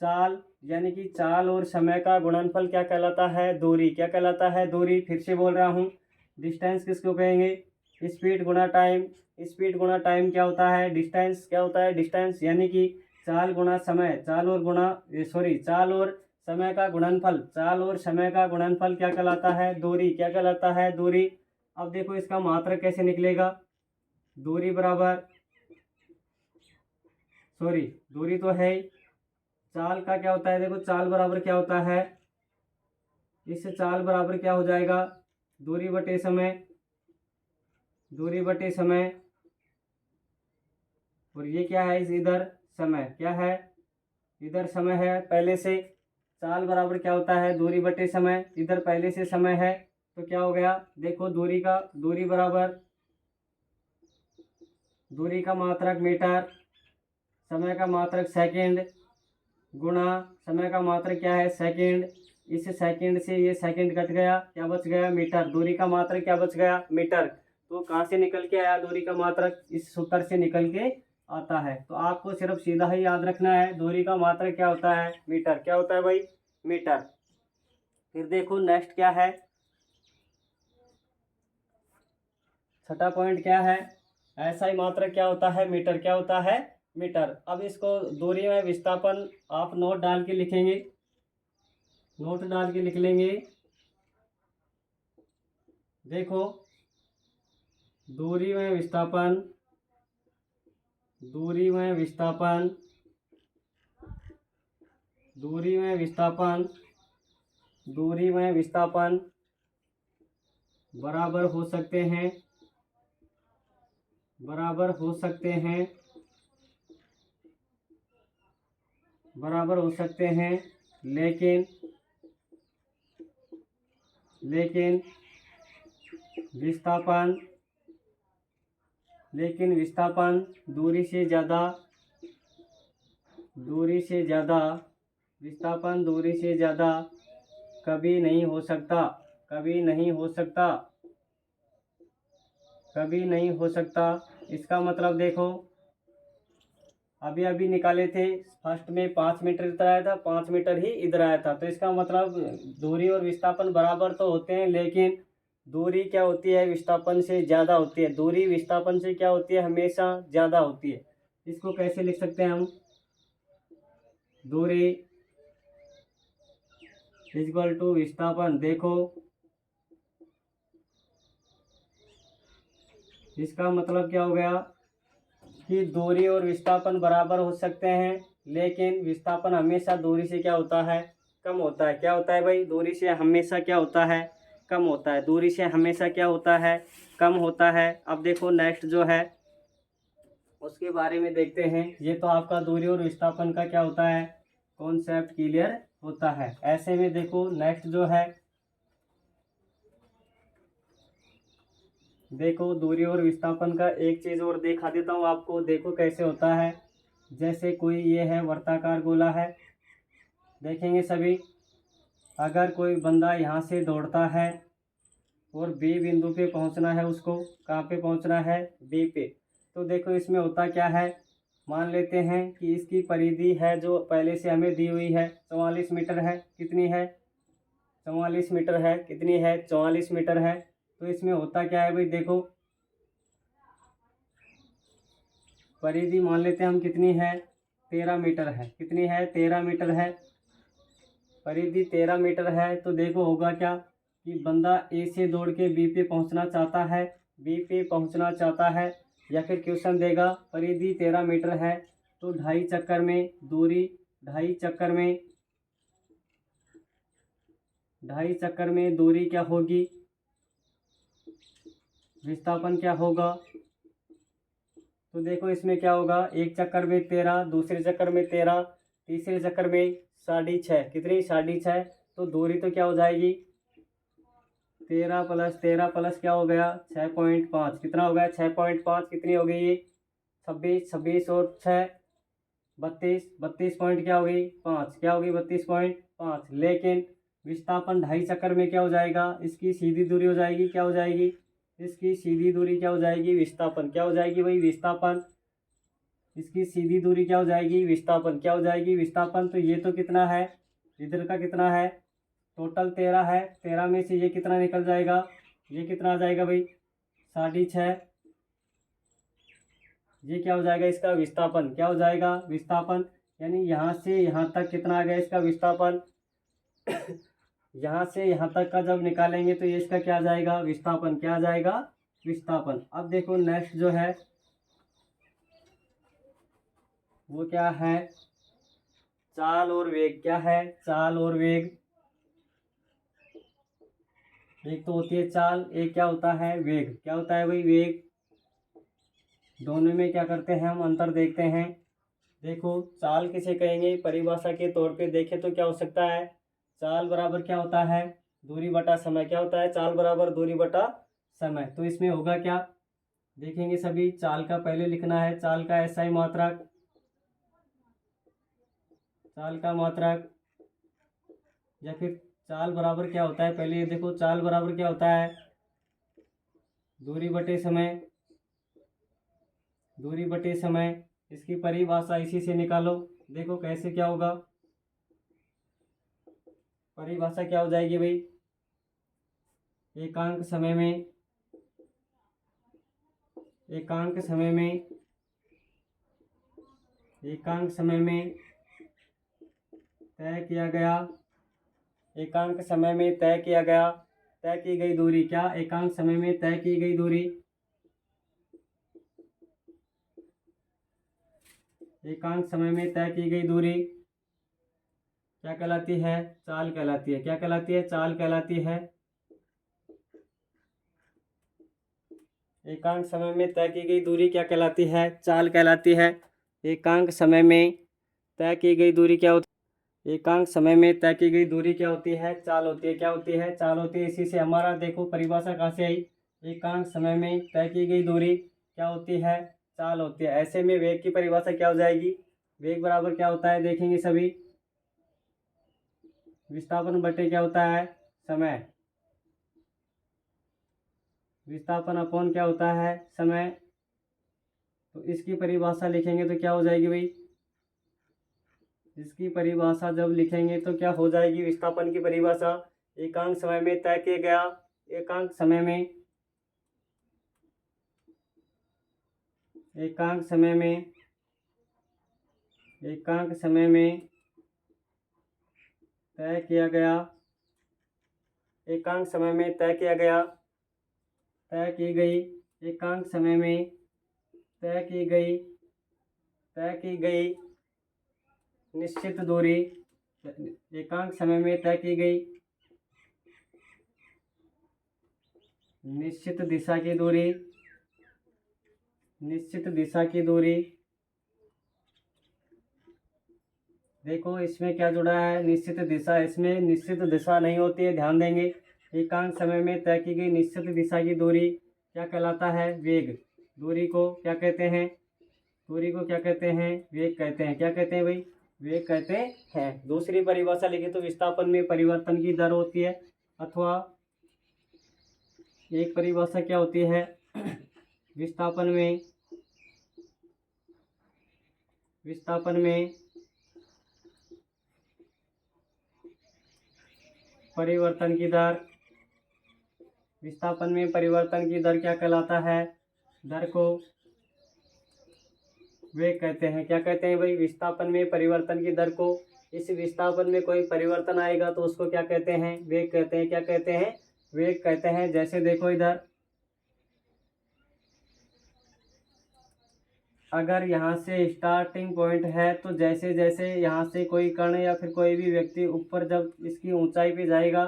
चाल, यानी कि चाल और समय का गुणनफल क्या कहलाता है? दूरी। क्या कहलाता है? दूरी। फिर से बोल रहा हूँ, डिस्टेंस किसको कहेंगे? स्पीड गुणा टाइम। स्पीड गुणा टाइम क्या होता है? डिस्टेंस। क्या होता है? डिस्टेंस। यानी कि चाल गुणा समय, चाल और समय का गुणनफल, चाल और समय का गुणनफल क्या कहलाता है? दूरी। क्या कहलाता है? दूरी। अब देखो इसका मात्रक कैसे निकलेगा? दूरी बराबर, दूरी तो है ही, चाल का क्या होता है? देखो चाल बराबर क्या होता है? इससे चाल बराबर क्या हो जाएगा? दूरी बटे समय। दूरी बटे समय। और ये क्या है? इस इधर समय। क्या है? इधर समय है पहले से। चाल बराबर क्या होता है? दूरी बटे समय। इधर पहले से समय है, तो क्या हो गया? देखो दूरी बराबर दूरी का मात्रक मीटर, समय का मात्रक सेकंड, गुणा समय का मात्रक क्या है? सेकंड। इस सेकंड से ये सेकंड कट गया, क्या बच गया? मीटर। दूरी का मात्रक क्या बच गया? मीटर। तो कहाँ से निकल के आया दूरी का मात्रक? इस सूत्र से निकल के आता है। तो आपको सिर्फ सीधा ही याद रखना है, दूरी का मात्रक क्या होता है? मीटर। क्या होता है भाई? मीटर। फिर देखो नेक्स्ट क्या है? छठा पॉइंट क्या है? SI मात्रक क्या होता है? मीटर। क्या होता है? मीटर। अब इसको दूरी में विस्थापन आप नोट डाल के लिखेंगे, नोट डाल के लिख लेंगे। देखो, दूरी में विस्थापन, दूरी में विस्थापन, दूरी में विस्थापन, दूरी में विस्थापन बराबर हो सकते हैं, बराबर हो सकते हैं, बराबर हो सकते हैं, लेकिन विस्थापन, दूरी से ज़्यादा, विस्थापन दूरी से ज़्यादा कभी नहीं हो सकता, कभी नहीं हो सकता, कभी नहीं हो सकता। इसका मतलब देखो, अभी निकाले थे, फर्स्ट में 5 मीटर इधर आया था, 5 मीटर ही इधर आया था। तो इसका मतलब दूरी और विस्थापन बराबर तो होते हैं, लेकिन दूरी क्या होती है? विस्थापन से ज़्यादा होती है। दूरी विस्थापन से क्या होती है? हमेशा ज़्यादा होती है। इसको कैसे लिख सकते हैं हम? दूरी इक्वल टू विस्थापन। देखो, इसका मतलब क्या हो गया कि दूरी और विस्थापन बराबर हो सकते हैं, लेकिन विस्थापन हमेशा दूरी से क्या होता है? कम होता है। क्या होता है भाई? दूरी से हमेशा क्या होता है? कम होता है। दूरी से हमेशा क्या होता है? कम होता है। अब देखो नेक्स्ट जो है उसके बारे में देखते हैं। ये तो आपका दूरी और विस्थापन का क्या होता है? कॉन्सेप्ट क्लियर होता है। ऐसे में देखो नेक्स्ट जो है, देखो दूरी और विस्थापन का एक चीज़ और दिखा देता हूँ आपको। देखो कैसे होता है। जैसे कोई ये है वर्ताकार गोला है, देखेंगे सभी। अगर कोई बंदा यहाँ से दौड़ता है, और बी बिंदु पे पहुंचना है उसको। कहाँ पे पहुंचना है? बी पे। तो देखो इसमें होता क्या है, मान लेते हैं कि इसकी परिधि है जो पहले से हमें दी हुई है 44 मीटर है। कितनी है? 44 मीटर है। कितनी है? 44 मीटर है। तो इसमें होता क्या है भाई, देखो परिधि मान लेते हैं हम कितनी है, 13 मीटर है। कितनी है? 13 मीटर है। परिधि 13 मीटर है। तो देखो होगा क्या कि बंदा ए से दौड़ के बी पे पहुंचना चाहता है, बी पे पहुंचना चाहता है, या फिर क्वेश्चन देगा परिधि 13 मीटर है तो ढाई चक्कर में दूरी, ढाई चक्कर में दूरी क्या होगी, विस्थापन क्या होगा। तो देखो इसमें क्या होगा, एक चक्कर में 13, दूसरे चक्कर में 13, तीसरे चक्कर में 6.5। कितनी? 6.5। तो दूरी तो क्या हो जाएगी, 13 प्लस 13 प्लस क्या हो गया, 6.5। कितना हो गया? 6.5। कितनी हो गई ये? 26। 26 और 6 32। 32 पॉइंट क्या हो गई, 5। क्या हो गई? 32.5। लेकिन विस्थापन ढाई चक्कर में क्या हो जाएगा, इसकी सीधी दूरी हो जाएगी। क्या हो जाएगी? इसकी सीधी दूरी क्या हो जाएगी, विस्थापन। क्या हो जाएगी भाई? विस्थापन। इसकी सीधी दूरी क्या हो जाएगी, विस्थापन। क्या हो जाएगी? विस्थापन। तो ये तो कितना है, इधर का कितना है, टोटल 13 है। 13 में से ये कितना निकल जाएगा, ये कितना आ जाएगा भाई, 6.5। ये क्या हो जाएगा, इसका विस्थापन। क्या हो जाएगा? विस्थापन। यानी यहाँ से यहाँ तक कितना आ गया इसका विस्थापन। यहाँ से यहाँ तक का जब निकालेंगे तो ये इसका क्या आ जाएगा, विस्थापन। क्या आ जाएगा? विस्थापन। अब देखो नेक्स्ट जो है वो क्या है, चाल और वेग। क्या है? चाल और वेग। एक तो होती है चाल, एक क्या होता है, वेग। क्या होता है भाई, वेग। दोनों में क्या करते हैं हम, अंतर देखते हैं। देखो चाल किसे कहेंगे, परिभाषा के तौर पे देखें तो क्या हो सकता है, चाल बराबर क्या होता है, दूरी बटा समय। क्या होता है? चाल बराबर दूरी बटा समय। तो इसमें होगा क्या, देखेंगे सभी। चाल का पहले लिखना है, चाल का एसआई मात्रक, चाल का मात्रक, या फिर चाल बराबर क्या होता है, पहले ये देखो चाल बराबर क्या होता है, दूरी बटे समय, दूरी बटे समय। इसकी परिभाषा इसी से निकालो। देखो कैसे क्या होगा, परिभाषा क्या हो जाएगी भाई, एकांक समय में, एकांक समय में, एकांक समय में तय किया गया, एकांक समय में तय किया गया, तय की गई दूरी। क्या? एकांक समय में तय की गई दूरी, एकांक समय में तय की गई दूरी क्या कहलाती है, चाल कहलाती है। क्या कहलाती है? चाल कहलाती है। एकांक समय में तय की गई दूरी क्या कहलाती है, चाल कहलाती है। एकांक समय में तय की गई दूरी क्या होती है, एकांक समय में तय की गई दूरी क्या होती है, चाल होती है। क्या होती है? चाल होती है। इसी से हमारा देखो परिभाषा कहाँ से आई, एकांक समय में तय की गई दूरी क्या होती है, चाल होती है। ऐसे में वेग की परिभाषा क्या हो जाएगी, वेग बराबर क्या होता है, देखेंगे सभी, विस्थापन बटे क्या होता है, समय। विस्थापन अपॉन क्या होता है, समय। तो इसकी परिभाषा लिखेंगे तो क्या हो जाएगी भाई, इसकी परिभाषा जब लिखेंगे तो क्या हो जाएगी, विस्थापन की परिभाषा, एकांक समय में तय किया गया, एकांक समय में, एकांक समय में, एकांक समय में तय किया गया, एकांक समय में तय किया गया, तय की गई, एकांक समय में तय की गई, तय की गई निश्चित दूरी, एकांक समय में तय की गई निश्चित दिशा की दूरी, निश्चित दिशा की दूरी। देखो इसमें क्या जुड़ा है, निश्चित दिशा। इसमें निश्चित दिशा नहीं होती है, ध्यान देंगे। एकांक समय में तय की गई निश्चित दिशा की दूरी क्या कहलाता है, वेग। दूरी को क्या कहते हैं, दूरी को क्या कहते हैं, वेग कहते हैं। क्या कहते हैं भाई, वेग कहते हैं। दूसरी परिभाषा लिखे तो विस्थापन में परिवर्तन की दर होती है, अथवा एक परिभाषा क्या होती है विस्थापन में परिवर्तन की दर। विस्थापन में परिवर्तन की दर क्या कहलाता है? दर को वेग कहते हैं। क्या कहते हैं भाई? विस्थापन में परिवर्तन की दर को। इस विस्थापन में कोई परिवर्तन आएगा तो उसको क्या कहते हैं? वेग कहते हैं। क्या कहते हैं? वेग कहते हैं। जैसे देखो इधर, अगर यहाँ से स्टार्टिंग पॉइंट है तो जैसे जैसे यहाँ से कोई कण या फिर कोई भी व्यक्ति ऊपर जब इसकी ऊंचाई पे जाएगा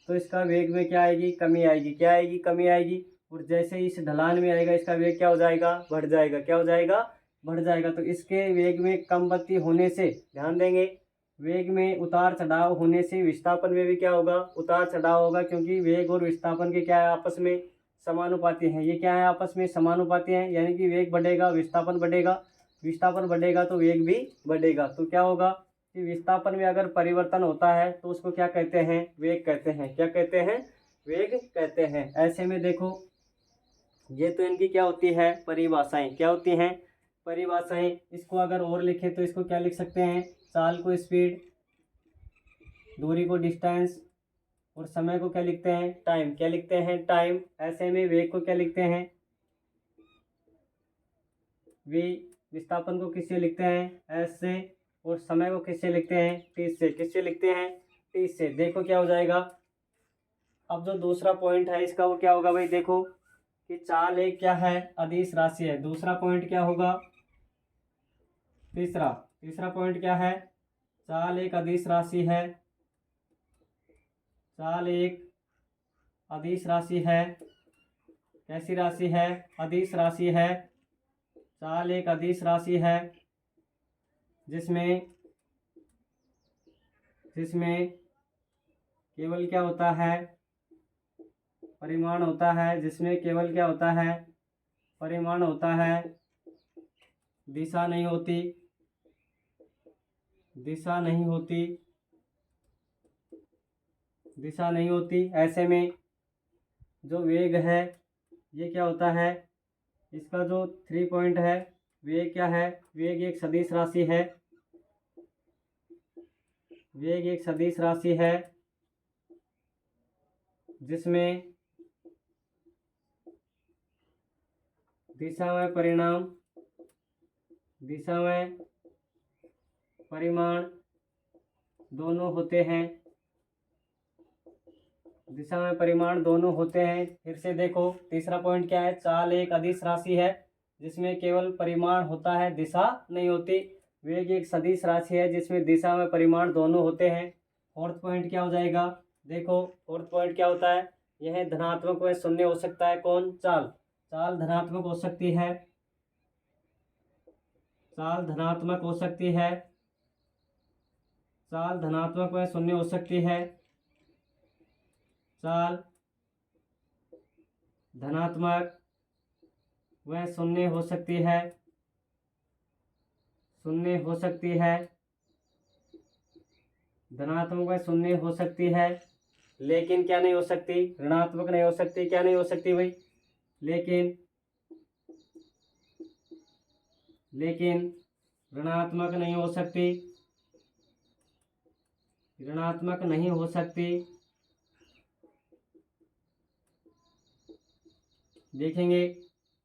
तो इसका वेग में क्या आएगी? कमी आएगी। क्या आएगी? कमी आएगी। और जैसे इस ढलान में आएगा इसका वेग क्या हो जाएगा? बढ़ जाएगा। क्या हो जाएगा? बढ़ जाएगा। तो इसके वेग में कम गति होने से, ध्यान देंगे, वेग में उतार चढ़ाव होने से विस्थापन में भी क्या होगा? उतार चढ़ाव होगा, क्योंकि वेग और विस्थापन के क्या है? आपस में समानुपाती हैं। ये क्या है? आपस में समानुपाती हैं, यानी कि वेग बढ़ेगा विस्थापन बढ़ेगा, विस्थापन बढ़ेगा तो वेग भी बढ़ेगा। तो क्या होगा कि विस्थापन में अगर परिवर्तन होता है तो उसको क्या कहते हैं? वेग कहते हैं। क्या कहते हैं? वेग कहते हैं। ऐसे में देखो, ये तो इनकी क्या होती है? परिभाषाएं। क्या होती हैं? परिभाषाएं। इसको अगर और लिखे तो इसको क्या लिख सकते हैं? चाल को स्पीड, दूरी को डिस्टेंस, और समय को क्या लिखते हैं? टाइम। क्या लिखते हैं? टाइम। ऐसे में वेग को क्या लिखते हैं? वी। विस्थापन को किससे लिखते हैं? एस से। और समय को किससे लिखते हैं? टी से। किससे लिखते हैं? टी से। देखो क्या हो जाएगा। अब जो दूसरा पॉइंट है इसका वो क्या होगा भाई? देखो कि चाल एक क्या है? अदिश राशि है। दूसरा पॉइंट क्या होगा? तीसरा पॉइंट क्या है? चाल एक अदिश राशि है। चाल एक अदिश राशि है। कैसी राशि है? अदिश राशि है। चाल एक अदिश राशि है जिसमें केवल क्या होता है? परिमाण होता है। जिसमें केवल क्या होता है? परिमाण होता है। दिशा नहीं होती। दिशा नहीं होती। दिशा नहीं होती। ऐसे में जो वेग है ये क्या होता है? इसका जो 3 पॉइंट है, वेग क्या है? वेग एक सदिश राशि है। वेग एक सदिश राशि है जिसमें दिशा व परिमाण दोनों होते हैं। दिशा में परिमाण दोनों होते हैं। फिर से देखो, तीसरा पॉइंट क्या है? चाल एक अदिश राशि है जिसमें केवल परिमाण होता है, दिशा नहीं होती। वेग एक सदिश राशि है जिसमें दिशा में परिमाण दोनों होते हैं। फोर्थ पॉइंट क्या हो जाएगा? देखो फोर्थ पॉइंट क्या होता है? यह धनात्मक व शून्य हो सकता है। कौन? चाल। चाल धनात्मक हो सकती है। चाल धनात्मक हो सकती है। चाल धनात्मक व शून्य हो सकती है। चाल धनात्मक व शून्य हो सकती है। शून्य हो सकती है। धनात्मक व शून्य हो सकती है, लेकिन क्या नहीं हो सकती? ऋणात्मक नहीं हो सकती। क्या नहीं हो सकती भाई? लेकिन ऋणात्मक नहीं हो सकती। ऋणात्मक नहीं हो सकती। देखेंगे,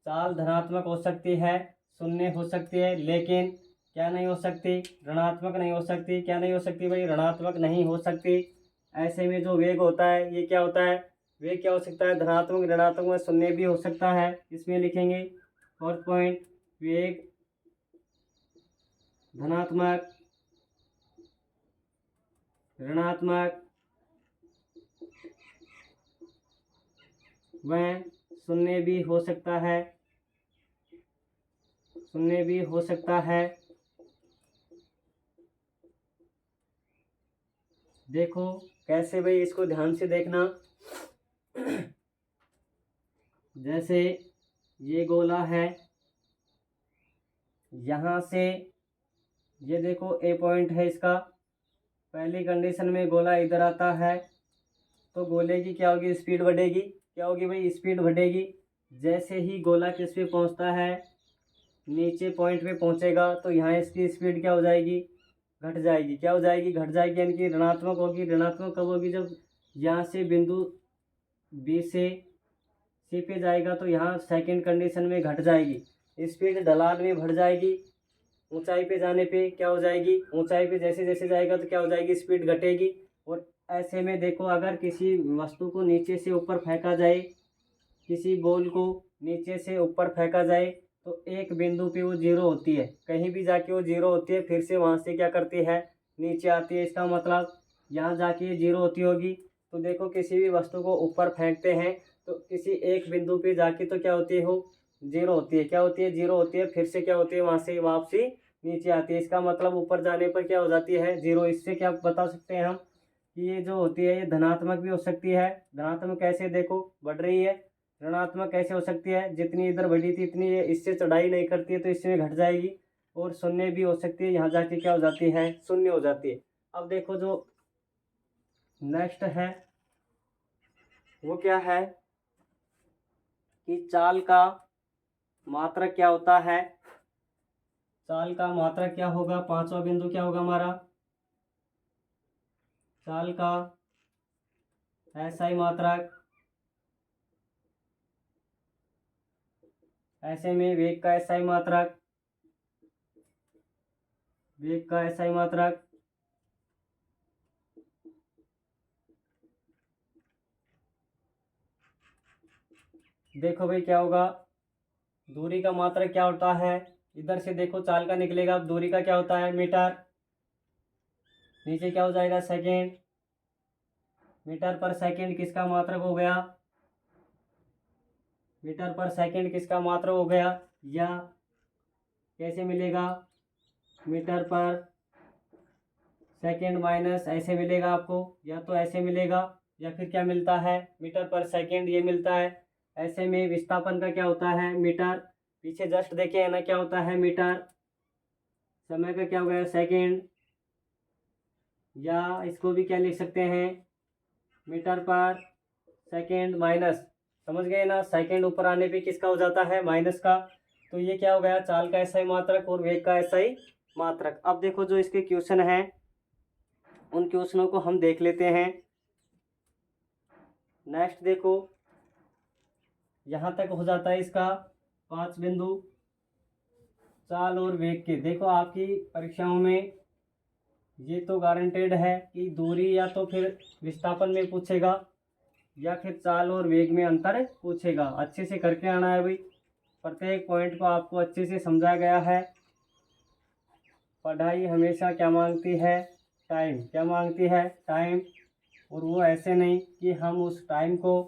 चाल धनात्मक हो सकती है, शून्य हो सकती है, लेकिन क्या नहीं हो सकती? ऋणात्मक नहीं हो सकती। क्या नहीं हो सकती भाई? ऋणात्मक नहीं हो सकती। ऐसे में जो वेग होता है ये क्या होता है? वेग क्या हो सकता है? धनात्मक, ऋणात्मक व शून्य भी हो सकता है। इसमें लिखेंगे फोर्थ पॉइंट, वेग धनात्मक, ऋणात्मक व शून्य भी हो सकता है। शून्य भी हो सकता है। देखो कैसे भाई, इसको ध्यान से देखना। जैसे ये गोला है, यहाँ से ये देखो ए पॉइंट है इसका। पहली कंडीशन में गोला इधर आता है तो गोले की क्या होगी? स्पीड बढ़ेगी। क्या होगी भाई, स्पीड बढ़ेगी। जैसे ही गोला किस पे पहुंचता है, नीचे पॉइंट पे पहुंचेगा, तो यहाँ इसकी स्पीड क्या हो जाएगी, घट जाएगी। क्या हो जाएगी, घट जाएगी, यानी कि ऋणात्मक होगी। ऋणात्मक कब होगी, जब यहाँ से बिंदु बी से सी पे जाएगा, तो यहाँ सेकंड कंडीशन में घट जाएगी। स्पीड ढलान में बढ़ जाएगी। ऊंचाई पे जाने पे क्या हो जाएगी, ऊंचाई पे जैसे जैसे जाएगा तो क्या हो जाएगी, स्पीड घटेगी। और ऐसे में देखो, अगर किसी वस्तु को नीचे से ऊपर फेंका जाए, किसी बॉल को नीचे से ऊपर फेंका जाए, तो एक बिंदु पे वो जीरो होती है, कहीं भी जाके वो जीरो होती है, फिर से वहाँ से क्या करती है, नीचे आती है। इसका मतलब यहाँ जाके ये जीरो होती होगी। तो देखो, किसी भी वस्तु को ऊपर फेंकते हैं तो किसी एक बिंदु पे जाके तो क्या होती है, वो जीरो होती है। क्या होती है, जीरो होती है, फिर से क्या होती है, वहाँ से वापसी नीचे आती है। इसका मतलब ऊपर जाने पर क्या हो जाती है, जीरो। इससे क्या बता सकते हैं हम कि ये जो होती है ये धनात्मक भी हो सकती है। धनात्मक कैसे, देखो बढ़ रही है। ऋणात्मक कैसे हो सकती है, जितनी इधर बढ़ी थी इतनी ये इससे चढ़ाई नहीं करती है, तो इसमें घट जाएगी। और शून्य भी हो सकती है, यहाँ जाके क्या हो जाती है, शून्य हो जाती है। अब देखो, जो नेक्स्ट है वो क्या है कि चाल का मात्रक क्या होता है। चाल का मात्रक क्या होगा, पांचवा बिंदु क्या होगा हमारा, चाल का एसआई मात्रक। ऐसे में वेग का एसआई मात्रक, वेग का एसआई मात्रक। देखो भाई क्या होगा, दूरी का मात्रक क्या होता है, इधर से देखो चाल का निकलेगा, अब दूरी का क्या होता है, मीटर। नीचे क्या हो जाएगा, सेकेंड। मीटर पर सेकेंड किसका मात्रक हो गया, मीटर पर सेकेंड किसका मात्रक हो गया। या कैसे मिलेगा, मीटर पर सेकेंड माइनस ऐसे मिलेगा आपको, या तो ऐसे मिलेगा, या फिर क्या मिलता है, मीटर पर सेकेंड ये मिलता है। ऐसे में विस्थापन का क्या होता है, मीटर। पीछे जस्ट देखे है ना, क्या होता है, मीटर। समय का क्या हो गया, सेकेंड। या इसको भी क्या लिख सकते हैं, मीटर पर सेकेंड माइनस, समझ गए ना, सेकेंड ऊपर आने पे किसका हो जाता है, माइनस का। तो ये क्या हो गया, चाल का एसआई मात्रक और वेग का एसआई मात्रक। अब देखो, जो इसके क्वेश्चन हैं उन क्वेश्चनों को हम देख लेते हैं। नेक्स्ट देखो, यहाँ तक हो जाता है इसका 5 बिंदु चाल और वेग के। देखो, आपकी परीक्षाओं में ये तो गारंटेड है कि दूरी या तो फिर विस्थापन में पूछेगा, या फिर चाल और वेग में अंतर पूछेगा। अच्छे से करके आना है भाई, प्रत्येक पॉइंट को आपको अच्छे से समझाया गया है। पढ़ाई हमेशा क्या मांगती है, टाइम। क्या मांगती है, टाइम। और वो ऐसे नहीं कि हम उस टाइम को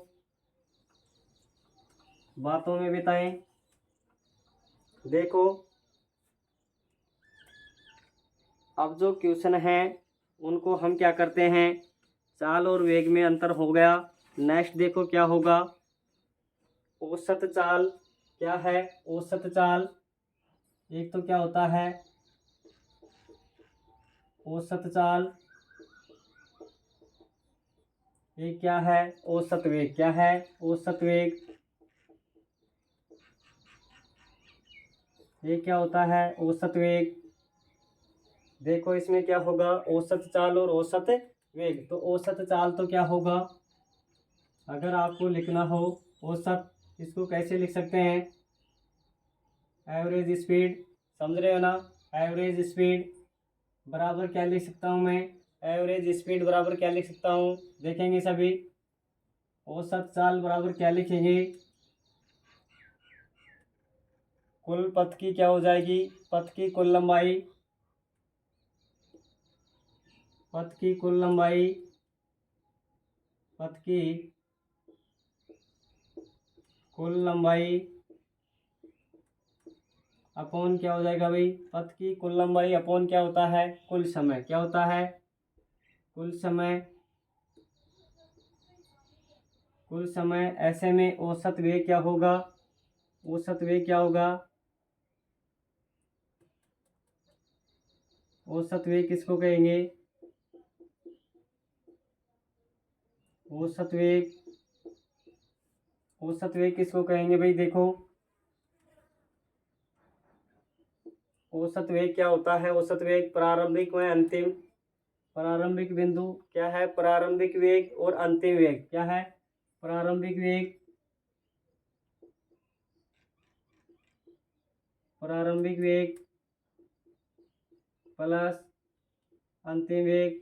बातों में बिताएं। देखो, अब जो क्वेश्चन हैं उनको हम क्या करते हैं, चाल और वेग में अंतर हो गया। नेक्स्ट देखो क्या होगा, औसत चाल क्या है, औसत चाल। एक तो क्या होता है औसत चाल, एक क्या है औसत वेग। क्या है, औसत वेग। ये क्या होता है, औसत वेग। देखो, इसमें क्या होगा, औसत चाल और औसत वेग। तो औसत चाल तो क्या होगा, अगर आपको लिखना हो औसत, इसको कैसे लिख सकते हैं, एवरेज स्पीड। समझ रहे हो ना, एवरेज स्पीड बराबर क्या लिख सकता हूँ मैं, एवरेज स्पीड बराबर क्या लिख सकता हूँ, देखेंगे सभी। औसत चाल बराबर क्या लिखेंगे, कुल पथ की क्या हो जाएगी, पथ की कुल लंबाई। पथ की कुल लंबाई, पथ की कुल लंबाई अपॉन क्या हो जाएगा भाई, पथ की कुल लंबाई अपॉन क्या होता है, कुल समय। क्या होता है, कुल समय। कुल समय। ऐसे में औसत वेग क्या होगा, औसत वेग क्या होगा, औसत वेग किसको कहेंगे, औसत वेग औसत वेग किसको कहेंगे भाई? देखो औसत वेग क्या होता है? औसत वेग प्रारंभिक व अंतिम, प्रारंभिक बिंदु क्या है? प्रारंभिक वेग और अंतिम वेग क्या है? प्रारंभिक वेग, प्रारंभिक वेग प्लस अंतिम वेग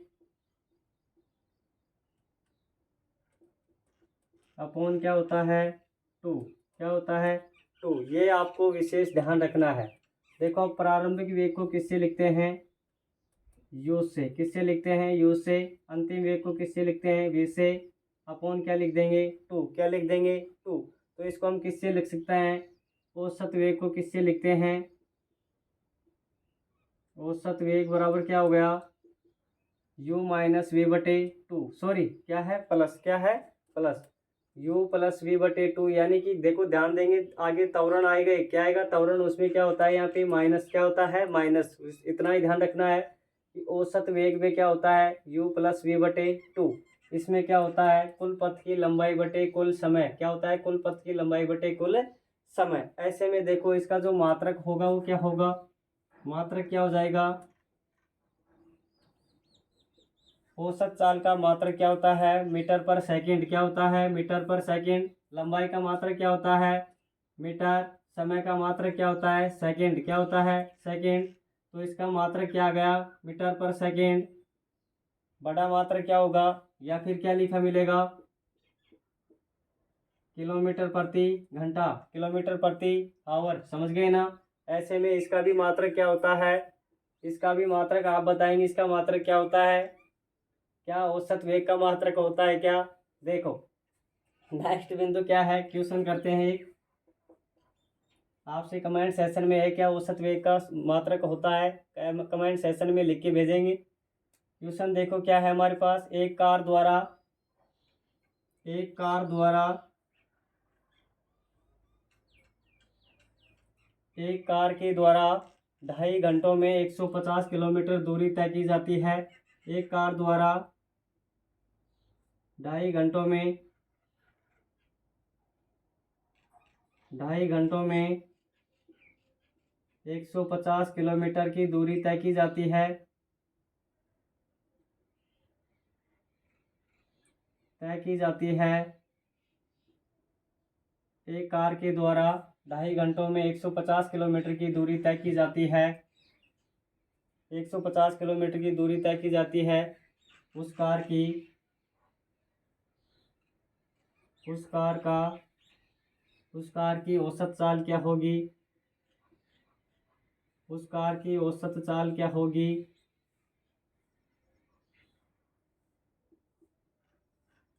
अपॉन क्या होता है? 2। क्या होता है? 2। ये आपको विशेष ध्यान रखना है। देखो प्रारंभिक वेग को किससे लिखते हैं? यू से। किससे लिखते हैं? यू से। अंतिम वेग को किससे लिखते हैं? वी से। अपॉन क्या लिख देंगे? 2। क्या लिख देंगे? 2। तो इसको हम किससे लिख सकते हैं? औसत वेग को किससे लिखते हैं? औसत वेग बराबर क्या हो गया? u माइनस वी बटे 2। सॉरी क्या है? प्लस। क्या है? प्लस u प्लस वी बटे 2। यानी कि देखो ध्यान देंगे आगे त्वरण आएगा, क्या आएगा? त्वरण। उसमें क्या होता है? यहाँ पे माइनस। क्या होता है? माइनस। इतना ही ध्यान रखना है कि औसत वेग में क्या होता है? u प्लस वी बटे 2। इसमें क्या होता है? कुल पथ की लंबाई बटे कुल समय। क्या होता है? कुल पथ की लंबाई बटे कुल समय। ऐसे में देखो इसका जो मात्रक होगा वो क्या होगा? मात्रक क्या हो जाएगा? औसत चाल का मात्रक क्या होता है? मीटर पर सेकंड। क्या होता है? मीटर पर सेकंड। लंबाई का मात्रक क्या होता है? मीटर। समय का मात्रक क्या होता है? सेकंड। क्या होता है? सेकंड। तो इसका मात्रक क्या आ गया? मीटर पर सेकंड। बड़ा मात्रक क्या होगा? या फिर क्या लिखा मिलेगा? किलोमीटर प्रति घंटा, किलोमीटर प्रति आवर। समझ गए ना? ऐसे में इसका भी मात्रक क्या होता है? इसका भी मात्रक आप बताएंगे इसका मात्रक क्या होता है? क्या औसत वेग का मात्रक होता है क्या? देखो नेक्स्ट बिंदु क्या है? क्वेश्चन करते हैं एक आपसे, कमेंट सेशन में है क्या औसत वेग का मात्रक होता है? कमेंट सेशन में लिख के भेजेंगे। क्वेश्चन देखो क्या है हमारे पास। एक कार द्वारा एक कार के द्वारा 2.5 घंटों में 150 किलोमीटर दूरी तय की जाती है। एक कार द्वारा 2.5 घंटों में 150 किलोमीटर की दूरी तय की जाती है। एक कार के द्वारा 2.5 घंटों में 150 किलोमीटर की दूरी तय की जाती है। 150 किलोमीटर की दूरी तय की जाती है। उस कार की औसत चाल क्या होगी? उस कार की औसत चाल क्या होगी?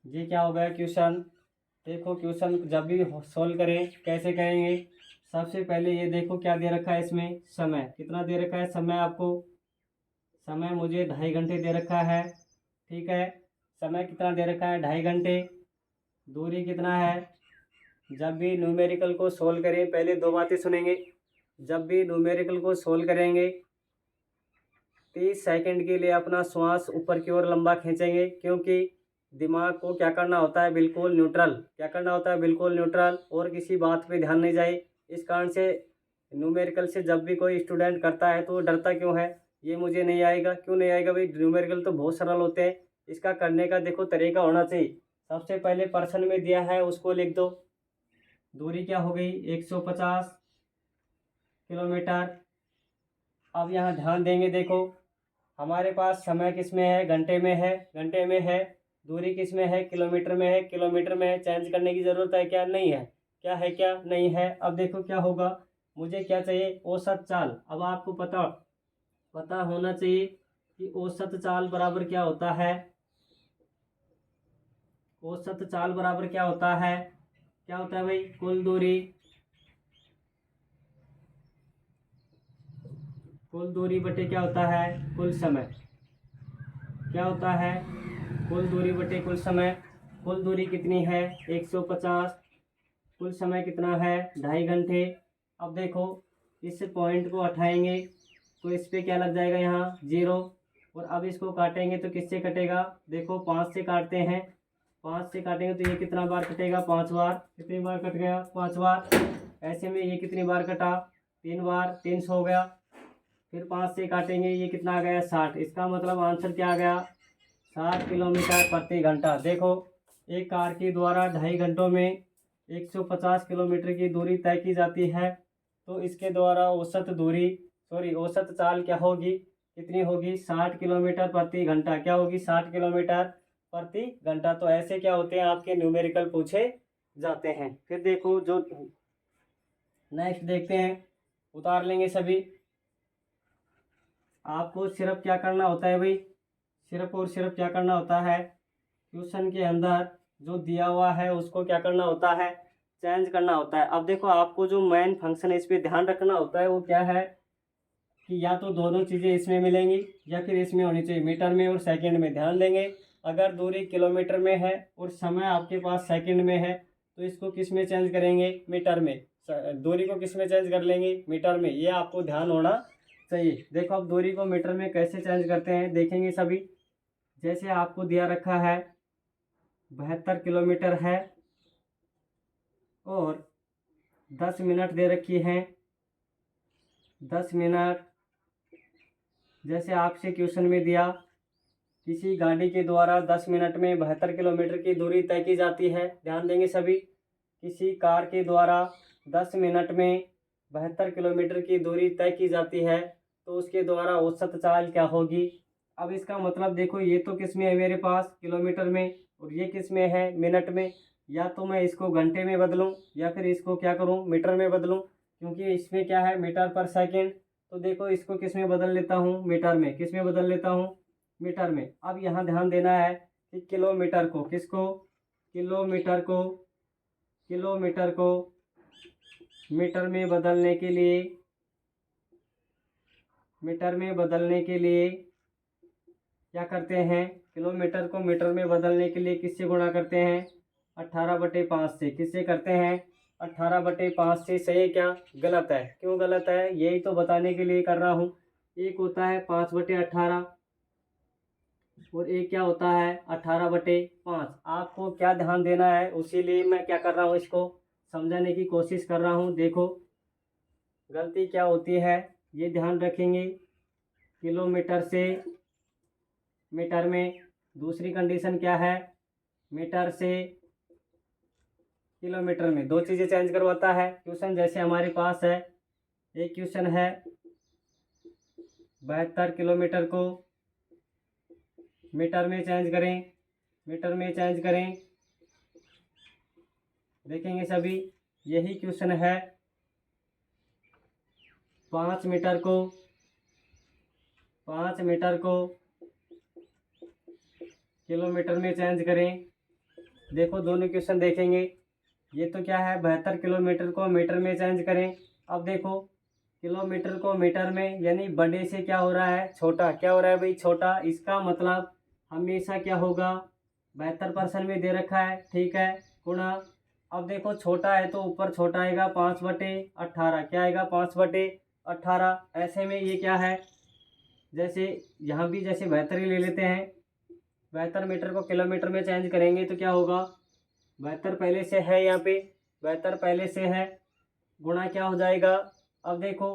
ये क्या हो गया क्वेश्चन? देखो क्वेश्चन जब भी सोल्व करें कैसे करेंगे? सबसे पहले ये देखो क्या दे रखा है इसमें? समय कितना दे रखा है? समय आपको, समय मुझे 2.5 घंटे दे रखा है। ठीक है, समय कितना दे रखा है? 2.5 घंटे। दूरी कितना है? जब भी न्यूमेरिकल को सोल्व करें पहले दो बातें सुनेंगे। जब भी न्यूमेरिकल को सोल्व करेंगे 30 सेकंड के लिए अपना श्वास ऊपर की ओर लंबा खींचेंगे, क्योंकि दिमाग को क्या करना होता है? बिल्कुल न्यूट्रल। क्या करना होता है? बिल्कुल न्यूट्रल, और किसी बात पे ध्यान नहीं जाए। इस कारण से न्यूमेरिकल से जब भी कोई स्टूडेंट करता है तो वो डरता क्यों है? ये मुझे नहीं आएगा। क्यों नहीं आएगा भाई? न्यूमेरिकल तो बहुत सरल होते हैं। इसका करने का देखो तरीका होना चाहिए। सबसे पहले पर्सन में दिया है उसको लिख दो। दूरी क्या हो गई? 150 किलोमीटर। अब यहाँ ध्यान देंगे, देखो हमारे पास समय किस में है? घंटे में है। घंटे में है। दूरी किस में है? किलोमीटर में है। किलोमीटर में है। चेंज करने की ज़रूरत है क्या? नहीं है। क्या है? क्या नहीं है? अब देखो क्या होगा। मुझे क्या चाहिए? औसत चाल। अब आपको पता होना चाहिए कि औसत चाल बराबर क्या होता है? औसत चाल बराबर क्या होता है? क्या होता है भाई? कुल दूरी बटे क्या होता है? कुल समय। क्या होता है? कुल दूरी बटे कुल समय। कुल दूरी कितनी है? 150। कुल समय कितना है? 2.5 घंटे। अब देखो इस पॉइंट को हटाएंगे तो इस पे क्या लग जाएगा? यहाँ 0। और अब इसको काटेंगे तो किससे कटेगा? देखो 5 से काटते हैं 5 से काटेंगे तो ये कितना बार कटेगा, 5 बार। कितनी बार कट गया, 5 बार। ऐसे में ये कितनी बार कटा, 3 बार, 300 हो गया। फिर 5 से काटेंगे, ये कितना आ गया, 60। इसका मतलब आंसर क्या आ गया, 60 किलोमीटर प्रति घंटा। देखो एक कार के द्वारा 2.5 घंटों में 150 किलोमीटर की दूरी तय की जाती है, तो इसके द्वारा औसत चाल क्या होगी, कितनी होगी, 60 किलोमीटर प्रति घंटा। क्या होगी, 60 किलोमीटर प्रति घंटा। तो ऐसे क्या होते हैं, आपके न्यूमेरिकल पूछे जाते हैं। फिर देखो जो नेक्स्ट देखते हैं, उतार लेंगे सभी। आपको सिर्फ क्या करना होता है भाई, सिर्फ क्या करना होता है, क्वेश्चन के अंदर जो दिया हुआ है उसको क्या करना होता है, चेंज करना होता है। अब देखो आपको जो मेन फंक्शन है इस पर ध्यान रखना होता है, वो क्या है कि या तो दोनों चीज़ें इसमें मिलेंगी या फिर इसमें होनी चाहिए, मीटर में और सेकंड में। ध्यान देंगे, अगर दूरी किलोमीटर में है और समय आपके पास सेकंड में है तो इसको किस में चेंज करेंगे, मीटर में। दूरी को किस में चेंज कर लेंगे, मीटर में। ये आपको ध्यान होना चाहिए। देखो अब दूरी को मीटर में कैसे चेंज करते हैं देखेंगे सभी। जैसे आपको दिया रखा है 72 किलोमीटर है और 10 मिनट दे रखी है, 10 मिनट। जैसे आपसे क्वेश्चन में दिया किसी गाड़ी के द्वारा 10 मिनट में 72 किलोमीटर की दूरी तय की जाती है। ध्यान देंगे सभी, किसी कार के द्वारा 10 मिनट में 72 किलोमीटर की दूरी तय की जाती है, तो उसके द्वारा औसत चाल क्या होगी। अब इसका मतलब देखो, ये तो किस में है मेरे पास, किलोमीटर में, और ये किस में है, मिनट में। या तो मैं इसको घंटे में बदलूं या फिर इसको क्या करूं, मीटर में बदलूं, क्योंकि इसमें क्या है, मीटर पर सेकंड। तो देखो इसको किस में बदल लेता हूं, मीटर में। किस में बदल लेता हूं, मीटर में। अब यहाँ ध्यान देना है कि किलोमीटर को, किसको, किलोमीटर को मीटर में बदलने के लिए, क्या करते हैं, किलोमीटर को मीटर में बदलने के लिए किससे गुणा करते हैं, 18/5 से। किससे करते हैं, 18/5 से। सही है क्या, गलत है, क्यों गलत है, यही तो बताने के लिए कर रहा हूँ। एक होता है 5/18 और एक क्या होता है, 18/5। आपको क्या ध्यान देना है, उसी लिए मैं क्या कर रहा हूँ, इसको समझाने की कोशिश कर रहा हूँ। देखो गलती क्या होती है, ये ध्यान रखेंगे, किलोमीटर से मीटर में। दूसरी कंडीशन क्या है, मीटर से किलोमीटर में। दो चीज़ें चेंज करवाता है क्वेश्चन। जैसे हमारे पास है, एक क्वेश्चन है 72 किलोमीटर को मीटर में चेंज करें, देखेंगे सभी। यही क्वेश्चन है 5 मीटर को किलोमीटर में चेंज करें। देखो दोनों क्वेश्चन देखेंगे, ये तो क्या है, 72 किलोमीटर को मीटर में चेंज करें। अब देखो किलोमीटर को मीटर में, यानी बड़े से क्या हो रहा है, छोटा। क्या हो रहा है भाई, छोटा। इसका मतलब हमेशा क्या होगा, 72% में दे रखा है, ठीक है, गुणा। अब देखो छोटा है तो ऊपर छोटा आएगा, 5/18। क्या आएगा, 5/18। ऐसे में ये क्या है, जैसे यहाँ भी जैसे 72 ही ले लेते हैं। 72 मीटर को किलोमीटर में चेंज करेंगे तो क्या होगा, 72 पहले से है, यहाँ पे 72 पहले से है, गुणा क्या हो जाएगा। अब देखो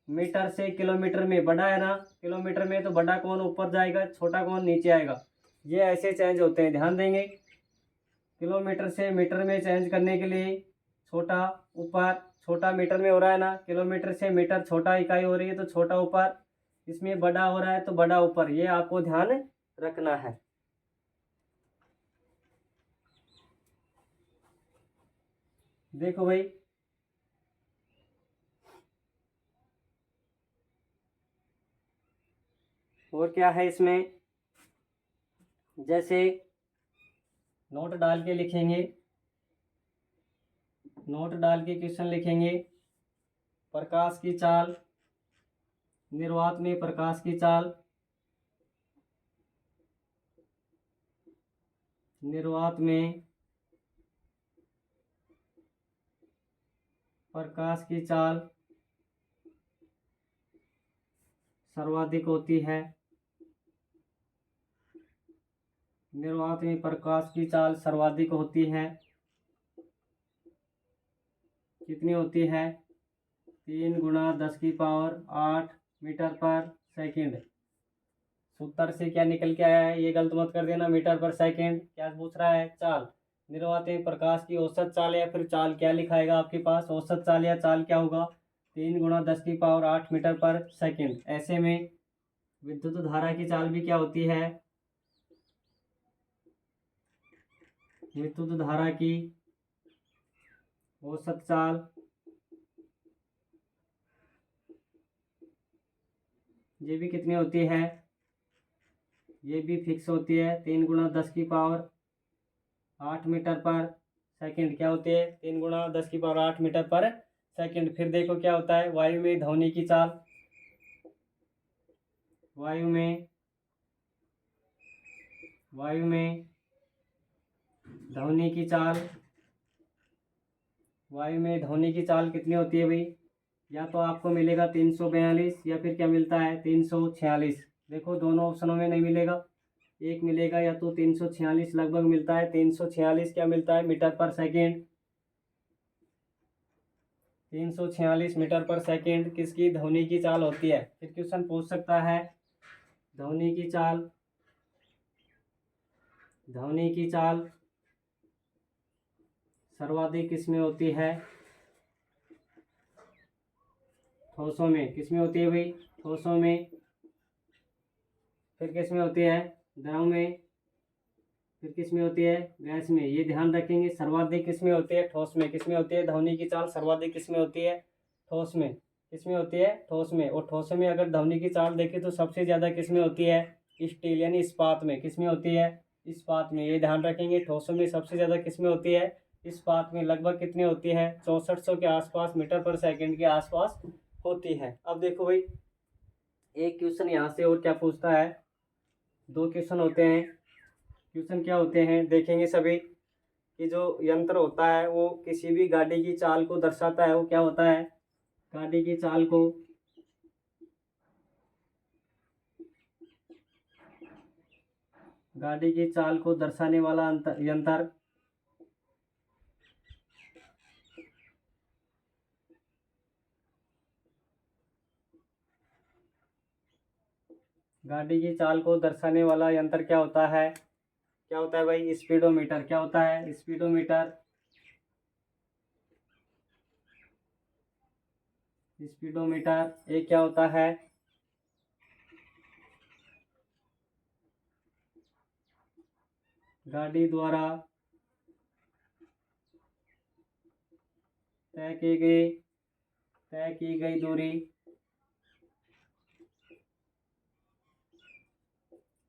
मीटर से किलोमीटर में बड़ा है ना, किलोमीटर में तो बड़ा कौन ऊपर जाएगा, छोटा कौन नीचे आएगा। ये ऐसे चेंज होते हैं, ध्यान देंगे। किलोमीटर से मीटर में चेंज करने के लिए छोटा ऊपर, छोटा मीटर में हो रहा है ना, किलोमीटर से मीटर छोटा इकाई हो रही है तो छोटा ऊपर, इसमें बड़ा हो रहा है तो बड़ा ऊपर। ये आपको ध्यान रखना है। देखो भाई और क्या है इसमें, जैसे नोट डाल के लिखेंगे, नोट डाल के क्वेश्चन लिखेंगे। प्रकाश की चाल, निर्वात में प्रकाश की चाल, निर्वात में प्रकाश की चाल सर्वाधिक होती है, निर्वात में प्रकाश की चाल सर्वाधिक होती है, कितनी होती है? 3 गुणा 10⁸ मीटर पर सेकंड। सूत्र से क्या निकल के आया है, ये गलत मत कर देना। मीटर पर सेकंड क्या पूछ रहा है? चाल। निर्वात में प्रकाश की औसत चाल या फिर चाल क्या लिखाएगा आपके पास? औसत चाल या चाल क्या होगा? 3 गुणा 10⁸ मीटर पर सेकंड। ऐसे में विद्युत धारा की चाल भी क्या होती है? विद्युत धारा की औसत चाल ये भी कितनी होती है? ये भी फिक्स होती है, 3 गुणा 10⁸ मीटर पर सेकंड। क्या होती है? 3 गुणा 10⁸ मीटर पर सेकंड। फिर देखो क्या होता है, वायु में ध्वनि की चाल, वायु में ध्वनि की चाल, वायु में ध्वनि की चाल कितनी होती है भाई? या तो आपको मिलेगा 342 या फिर क्या मिलता है 346। देखो दोनों ऑप्शनों में नहीं मिलेगा, एक मिलेगा, या तो 346 लगभग मिलता है। 346 क्या मिलता है? मीटर पर सेकेंड। 346 मीटर पर सेकेंड किसकी ध्वनि की चाल होती है? फिर क्वेश्चन पूछ सकता है ध्वनि की चाल, ध्वनि की चाल सर्वाधिक किसमें होती है? ठोसों में। किसमें होती है भाई? ठोसों में। फिर किसमें होती है? द्रव में। फिर किसमें होती है? गैस में। ये ध्यान रखेंगे, सर्वाधिक किसमें होती है? ठोस में। किसमें होती है ध्वनि की चाल सर्वाधिक? किसमें होती है? ठोस में। किसमें होती है? ठोस में। और ठोस में अगर ध्वनि की चाल देखें तो सबसे ज़्यादा किसमें होती है? स्टील यानी इस्पात में। किसमें होती है? इस्पात में। ये ध्यान रखेंगे, ठोसों में सबसे ज़्यादा किसमें होती है? इस्पात में। लगभग कितनी होती है? 6400 के आसपास मीटर पर सेकेंड के आसपास होती है। अब देखो भाई, एक क्वेश्चन यहाँ से और क्या पूछता है, 2 क्वेश्चन होते हैं। क्वेश्चन क्या होते हैं देखेंगे सभी, कि जो यंत्र होता है वो किसी भी गाड़ी की चाल को दर्शाता है। वो क्या होता है? गाड़ी की चाल को दर्शाने वाला यंत्र गाड़ी की चाल को दर्शाने वाला यंत्र क्या होता है? क्या होता है भाई? स्पीडोमीटर। क्या होता है? स्पीडोमीटर। स्पीडोमीटर एक क्या होता है? गाड़ी द्वारा तय की गई दूरी,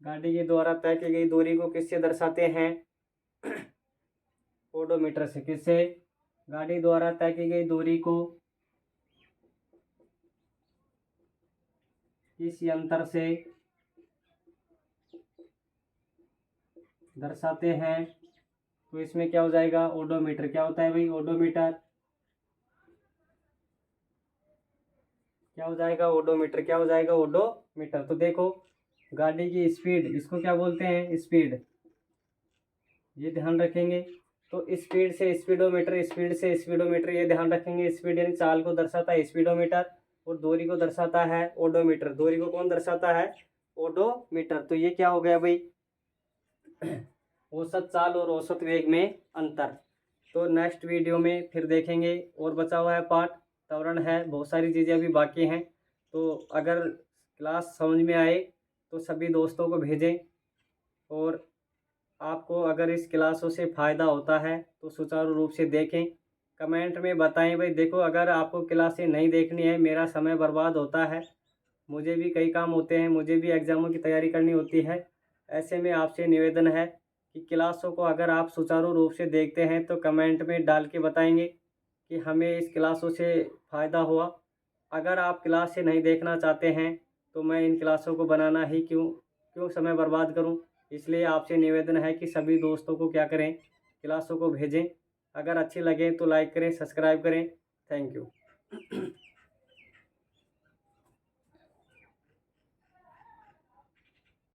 गाड़ी के द्वारा तय की गई दूरी को किससे दर्शाते हैं? ओडोमीटर से। किससे? गाड़ी द्वारा तय की गई दूरी को किस यंत्र से दर्शाते हैं? तो इसमें क्या हो जाएगा? ओडोमीटर। क्या होता है भाई? ओडोमीटर। क्या हो जाएगा? ओडोमीटर। क्या हो जाएगा? ओडोमीटर। तो देखो, गाड़ी की स्पीड, इसको क्या बोलते हैं? स्पीड। ये ध्यान रखेंगे। तो स्पीड से स्पीडोमीटर, स्पीड से स्पीडोमीटर, ये ध्यान रखेंगे। स्पीड यानी चाल को दर्शाता है स्पीडोमीटर, और दूरी को दर्शाता है ओडोमीटर। दूरी को कौन दर्शाता है? ओडोमीटर। तो ये क्या हो गया भाई? औसत चाल और औसत वेग में अंतर। तो नेक्स्ट वीडियो में फिर देखेंगे, और बचा हुआ है पार्ट, त्वरण है, बहुत सारी चीज़ें अभी बाकी हैं। तो अगर क्लास समझ में आए तो सभी दोस्तों को भेजें, और आपको अगर इस क्लासों से फ़ायदा होता है तो सुचारू रूप से देखें। कमेंट में बताएं भाई। देखो, अगर आपको क्लासें नहीं देखनी है, मेरा समय बर्बाद होता है, मुझे भी कई काम होते हैं, मुझे भी एग्ज़ामों की तैयारी करनी होती है। ऐसे में आपसे निवेदन है कि क्लासों को अगर आप सुचारू रूप से देखते हैं तो कमेंट में डाल के बताएंगे कि हमें इस क्लासों से फ़ायदा हुआ। अगर आप क्लास से नहीं देखना चाहते हैं तो मैं इन क्लासों को बनाना ही क्यों समय बर्बाद करूं। इसलिए आपसे निवेदन है कि सभी दोस्तों को क्या करें, क्लासों को भेजें। अगर अच्छी लगे तो लाइक करें, सब्सक्राइब करें। Thank you.